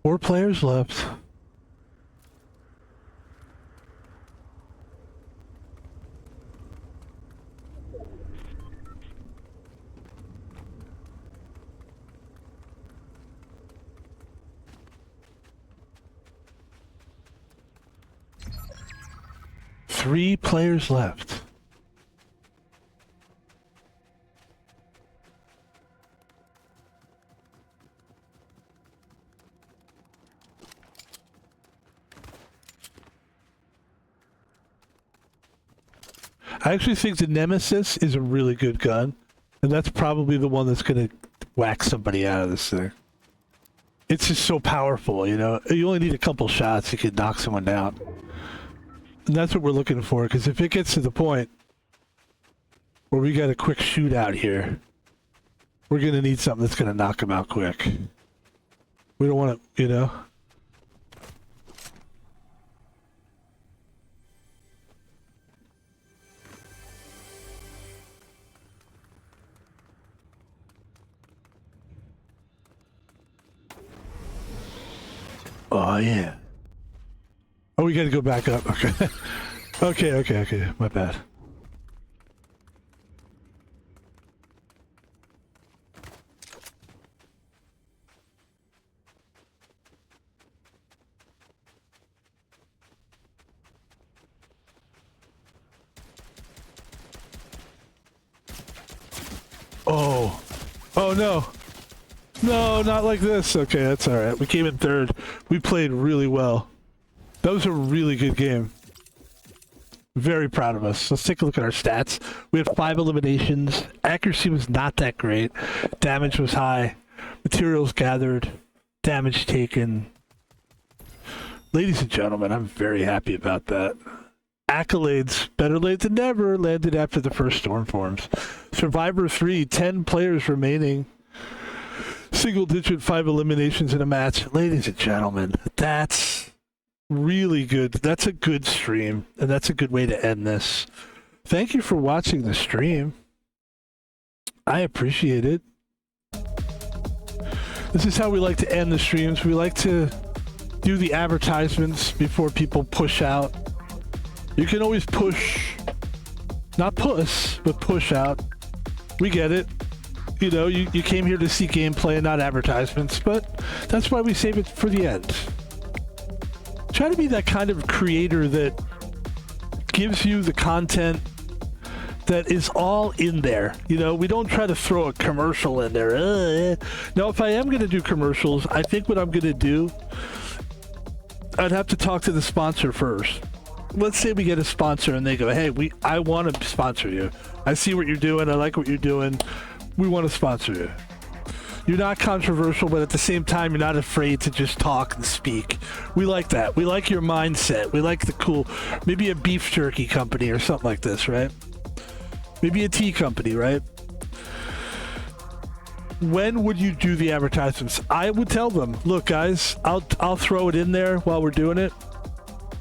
Four players left. Three players left. I actually think the Nemesis is a really good gun, and that's probably the one that's going to whack somebody out of this thing. It's just so powerful, you know? You only need a couple shots, you can knock someone down. And that's what we're looking for, because if it gets to the point where we got a quick shootout here, we're going to need something that's going to knock them out quick. We don't want to, you know? Oh, yeah. Oh, we gotta go back up. Okay. Okay. My bad. Oh. Oh, no. No, not like this. Okay, that's alright. We came in third. We played really well. That was a really good game. Very proud of us. Let's take a look at our stats. We had 5 eliminations. Accuracy was not that great. Damage was high. Materials gathered. Damage taken. Ladies and gentlemen, I'm very happy about that. Accolades, better late than never, landed after the first storm forms. Survivor 3, 10 players remaining. Single digit 5 eliminations in a match. Ladies and gentlemen, that's really good. That's a good stream, and that's a good way to end this. Thank you for watching the stream. I appreciate it. This is how we like to end the streams. We like to do the advertisements before people push out. You can always push, not puss, but push out. We get it. You know, you came here to see gameplay and not advertisements, but that's why we save it for the end. Try to be that kind of creator that gives you the content that is all in there. You know, we don't try to throw a commercial in there. Now, if I am going to do commercials, I think what I'm going to do, I'd have to talk to the sponsor first. Let's say we get a sponsor and they go, hey, I want to sponsor you. I see what you're doing. I like what you're doing. We want to sponsor you. You're not controversial, but at the same time, you're not afraid to just talk and speak. We like that. We like your mindset. We like the cool, maybe a beef jerky company or something like this, right? Maybe a tea company, right? When would you do the advertisements? I would tell them, look, guys, I'll throw it in there while we're doing it.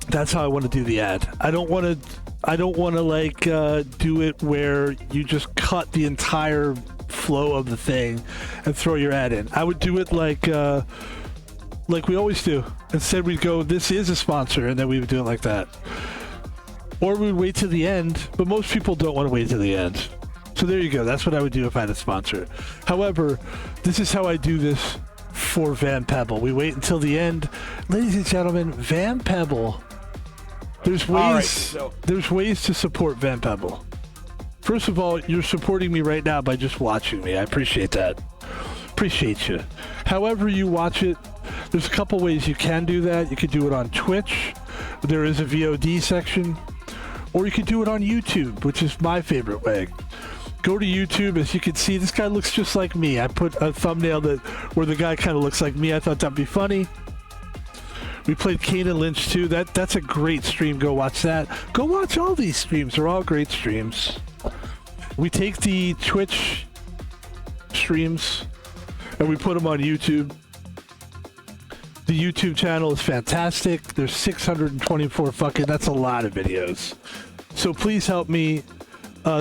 That's how I want to do the ad. I don't want to like do it where you just cut the entire flow of the thing and throw your ad in. I would do it like we always do. Instead, we'd go, this is a sponsor, and then we would do it like that. Or we would wait to the end, but most people don't want to wait to the end. So there you go. That's what I would do if I had a sponsor. However, this is how I do this for Van Pebble. We wait until the end. Ladies and gentlemen, Van Pebble. There's ways to support Van Pebble. First of all, you're supporting me right now by just watching me. I appreciate that. Appreciate you. However you watch it, there's a couple ways you can do that. You could do it on Twitch. There is a VOD section. Or you could do it on YouTube, which is my favorite way. Go to YouTube. As you can see, this guy looks just like me. I put a thumbnail where the guy kind of looks like me. I thought that'd be funny. We played Kane and Lynch too. That's a great stream. Go watch that. Go watch all these streams. They're all great streams. We take the Twitch streams and we put them on YouTube. The YouTube channel is fantastic. There's 624 that's a lot of videos. So please help me,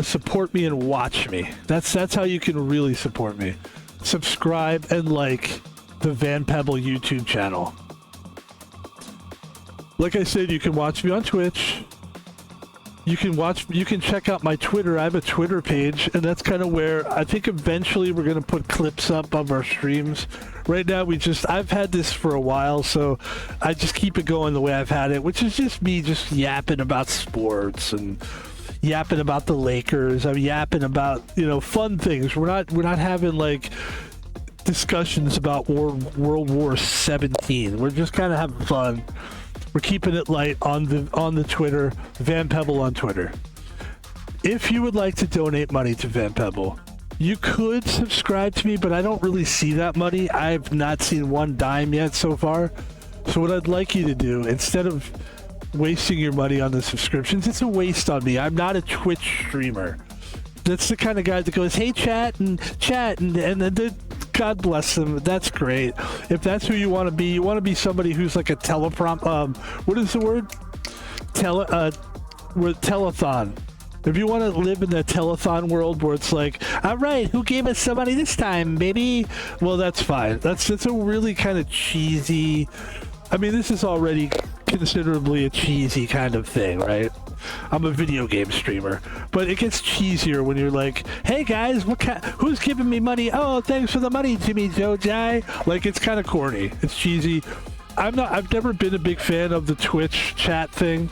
support me and watch me. That's how you can really support me. Subscribe and like the Van Pebble YouTube channel. Like I said, you can watch me on Twitch. You can check out my Twitter. I have a Twitter page, and that's kind of where I think eventually we're going to put clips up of our streams. Right now, I've had this for a while, so I just keep it going the way I've had it, which is just me just yapping about sports and yapping about the Lakers. I'm yapping about, fun things. We're not having like discussions about World War 17. We're just kind of having fun. We're keeping it light on the Twitter, Van Pebble on Twitter. If you would like to donate money to Van Pebble, you could subscribe to me, but I don't really see that money. I've not seen one dime yet so far. So what I'd like you to do, instead of wasting your money on the subscriptions, it's a waste on me. I'm not a Twitch streamer. That's the kind of guy that goes, hey, chat, and then God bless them. That's great. If that's who you want to be somebody who's like a what is the word? Telethon. If you want to live in the telethon world where it's like, all right, who gave us some money this time, baby? Well, that's fine. That's a really kind of cheesy, I mean, this is already considerably a cheesy kind of thing, right? I'm a video game streamer, but it gets cheesier when you're like, "Hey guys, who's giving me money? Oh, thanks for the money, Jimmy Joe Jai." Like, it's kind of corny. It's cheesy. I've never been a big fan of the Twitch chat thing,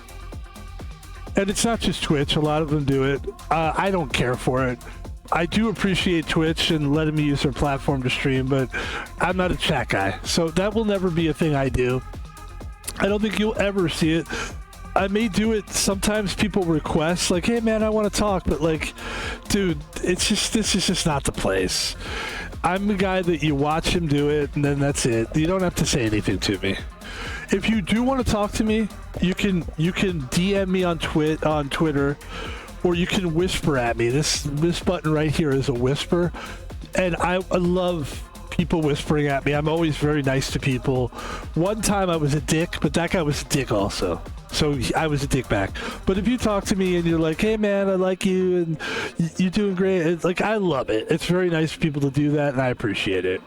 and it's not just Twitch. A lot of them do it. I don't care for it. I do appreciate Twitch and letting me use their platform to stream, but I'm not a chat guy, so that will never be a thing I do. I don't think you'll ever see it. I may do it sometimes. People request like, "Hey man, I want to talk," but like, dude, this is just not the place. I'm the guy that you watch him do it, and then that's it. You don't have to say anything to me. If you do want to talk to me, you can DM me on Twitter, or you can whisper at me. This button right here is a whisper, and I love people whispering at me. I'm always very nice to people. One time I was a dick, but that guy was a dick also. So I was a dick back. But if you talk to me and you're like, "Hey man, I like you and you're doing great," it's like, I love it. It's very nice for people to do that, and I appreciate it.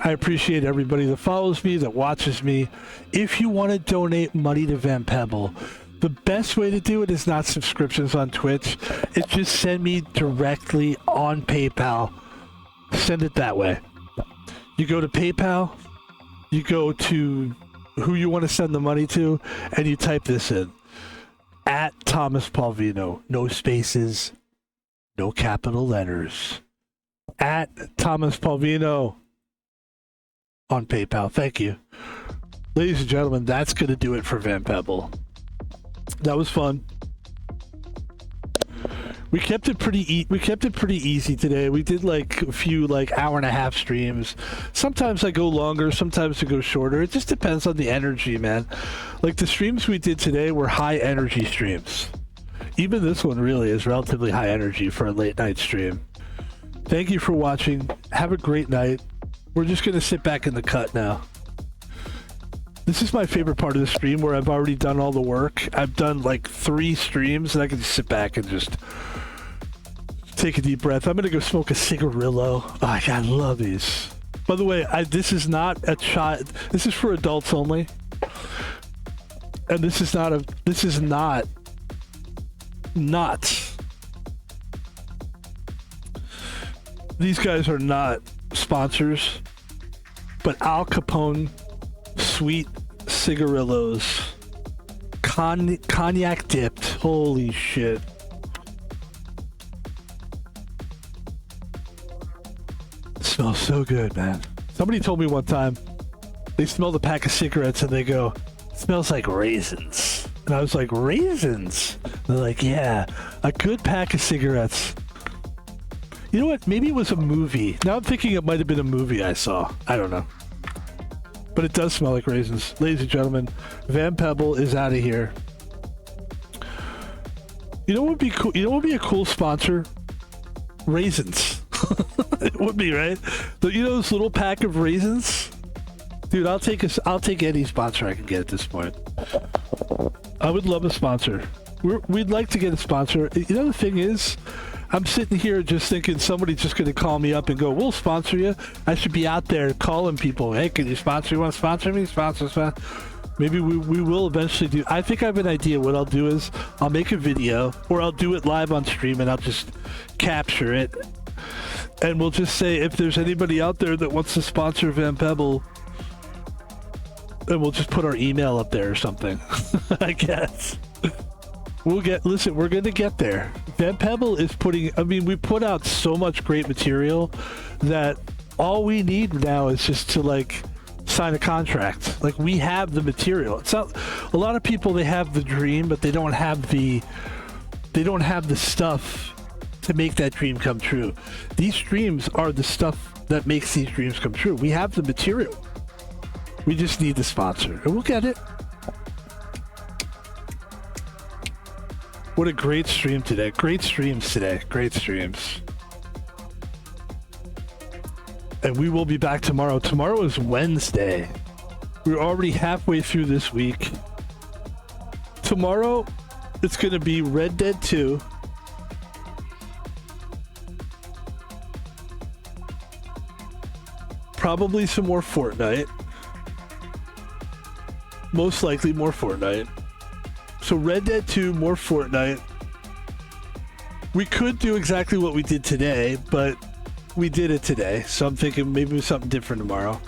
I appreciate everybody that follows me, that watches me. If you want to donate money to Van Pebble, the best way to do it is not subscriptions on Twitch. It's just send me directly on PayPal. Send it that way. You go to PayPal, you go to who you want to send the money to, and you type this in. At Thomas Palvino. No spaces, no capital letters. At Thomas Palvino on PayPal. Thank you. Ladies and gentlemen, that's going to do it for Van Pebble. That was fun. We kept it pretty easy today. We did like a few hour and a half streams. Sometimes I go longer, sometimes I go shorter. It just depends on the energy, man. Like the streams we did today were high energy streams. Even this one really is relatively high energy for a late night stream. Thank you for watching. Have a great night. We're just going to sit back in the cut now. This is my favorite part of the stream where I've already done all the work. I've done like 3 streams and I can just sit back and just take a deep breath. I'm going to go smoke a cigarillo. Oh, God, I love these. By the way, this is not a child. This is for adults only. And this is not. These guys are not sponsors, but Al Capone sweet cigarillos, cognac dipped. Holy shit. It smells so good, man. Somebody told me one time they smelled a pack of cigarettes and they go, "It smells like raisins." And I was like, "Raisins?" And they're like, "Yeah, a good pack of cigarettes." You know what? Maybe it was a movie. Now I'm thinking it might have been a movie I saw. I don't know. But it does smell like raisins. Ladies and gentlemen, Van Pebble is out of here. You know what would be cool? You know what would be a cool sponsor? Raisins. It would be, right? You know those little pack of raisins? Dude, I'll take any sponsor I can get at this point. I would love a sponsor. We'd like to get a sponsor. You know, the thing is, I'm sitting here just thinking somebody's just going to call me up and go, "We'll sponsor you." I should be out there calling people. "Hey, can you sponsor? You want to sponsor me? Sponsor. Maybe we will eventually do. I think I have an idea. What I'll do is I'll make a video or I'll do it live on stream and I'll just capture it. And we'll just say, if there's anybody out there that wants to sponsor Van Pebble, and we'll just put our email up there or something. I guess. Listen, we're going to get there. Van Pebble is we put out so much great material that all we need now is just to sign a contract. Like, we have the material. It's not, a lot of people, they have the dream, but they don't have the stuff to make that dream come true. These streams are the stuff that makes these dreams come true. We have the material. We just need the sponsor, and we'll get it. What a great stream today. Great streams today. Great streams. And we will be back tomorrow. Tomorrow is Wednesday. We're already halfway through this week. Tomorrow, it's going to be Red Dead 2. Probably some more Fortnite. most likely more Fortnite. So Red Dead 2, more Fortnite. We could do exactly what we did today, but we did it today. So I'm thinking maybe something different tomorrow.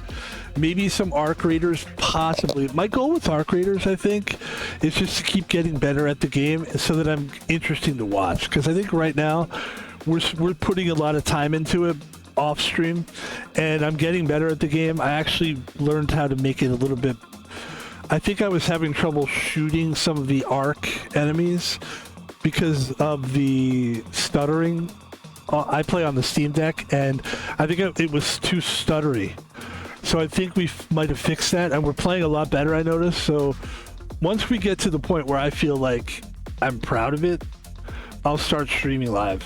Maybe some Arc Raiders, possibly. My goal with Arc Raiders, I think, is just to keep getting better at the game so that I'm interesting to watch. Because I think right now we're putting a lot of time into it off stream, and I'm getting better at the game. I actually learned how to make it a little bit. I think I was having trouble shooting some of the Arc enemies because of the stuttering. I play on the Steam Deck, and I think it was too stuttery. So I think we might have fixed that, and we're playing a lot better, I noticed. So once we get to the point where I feel like I'm proud of it, I'll start streaming live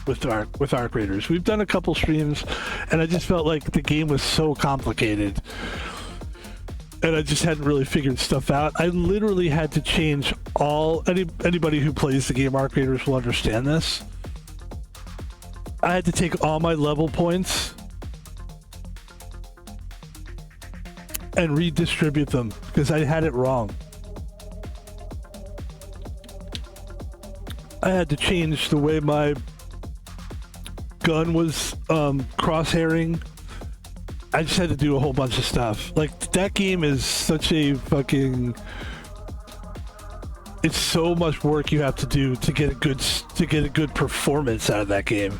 with Arc Raiders. We've done a couple streams, and I just felt like the game was so complicated, and I just hadn't really figured stuff out. I literally had to change anybody who plays the game Arc Raiders will understand this. I had to take all my level points and redistribute them because I had it wrong. I had to change the way my gun was crosshairing. I just had to do a whole bunch of stuff. Like, that game is such a fucking... It's so much work you have to do to get a good performance out of that game,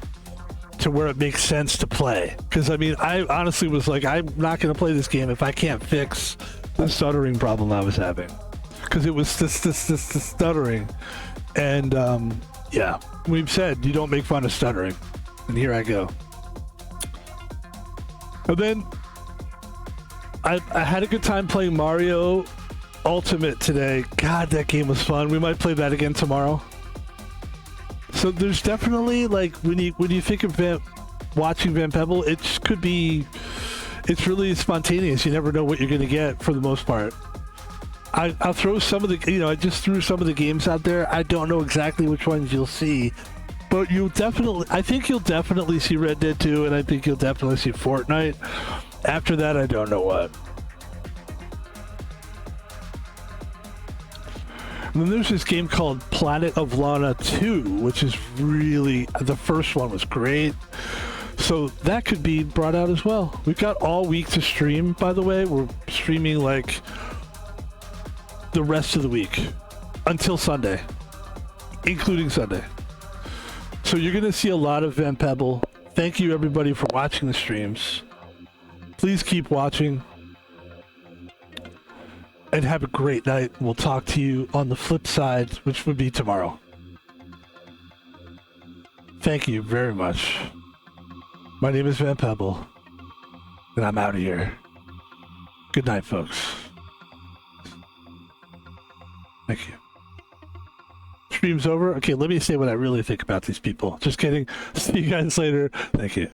to where it makes sense to play. Because I mean, I honestly was like, I'm not going to play this game if I can't fix the stuttering problem I was having. Because it was this stuttering, and yeah, we've said you don't make fun of stuttering, and here I go. And then I had a good time playing Mario Ultimate today. God, that game was fun. We might play that again tomorrow. So there's definitely, like, when you think of watching Van Pebble, it's really spontaneous. You never know what you're going to get for the most part. I'll throw some of the, I just threw some of the games out there. I don't know exactly which ones you'll see, but I think you'll definitely see Red Dead 2, and I think you'll definitely see Fortnite. After that, I don't know what. And then there's this game called Planet of Lana 2, which is really, the first one was great. So that could be brought out as well. We've got all week to stream, by the way. We're streaming like the rest of the week until Sunday, including Sunday. So you're going to see a lot of Van Pebble. Thank you, everybody, for watching the streams. Please keep watching. And have a great night. We'll talk to you on the flip side, which would be tomorrow. Thank you very much. My name is Van Pebble, and I'm out of here. Good night, folks. Thank you. Stream's over. Okay, let me say what I really think about these people. Just kidding. See you guys later. Thank you.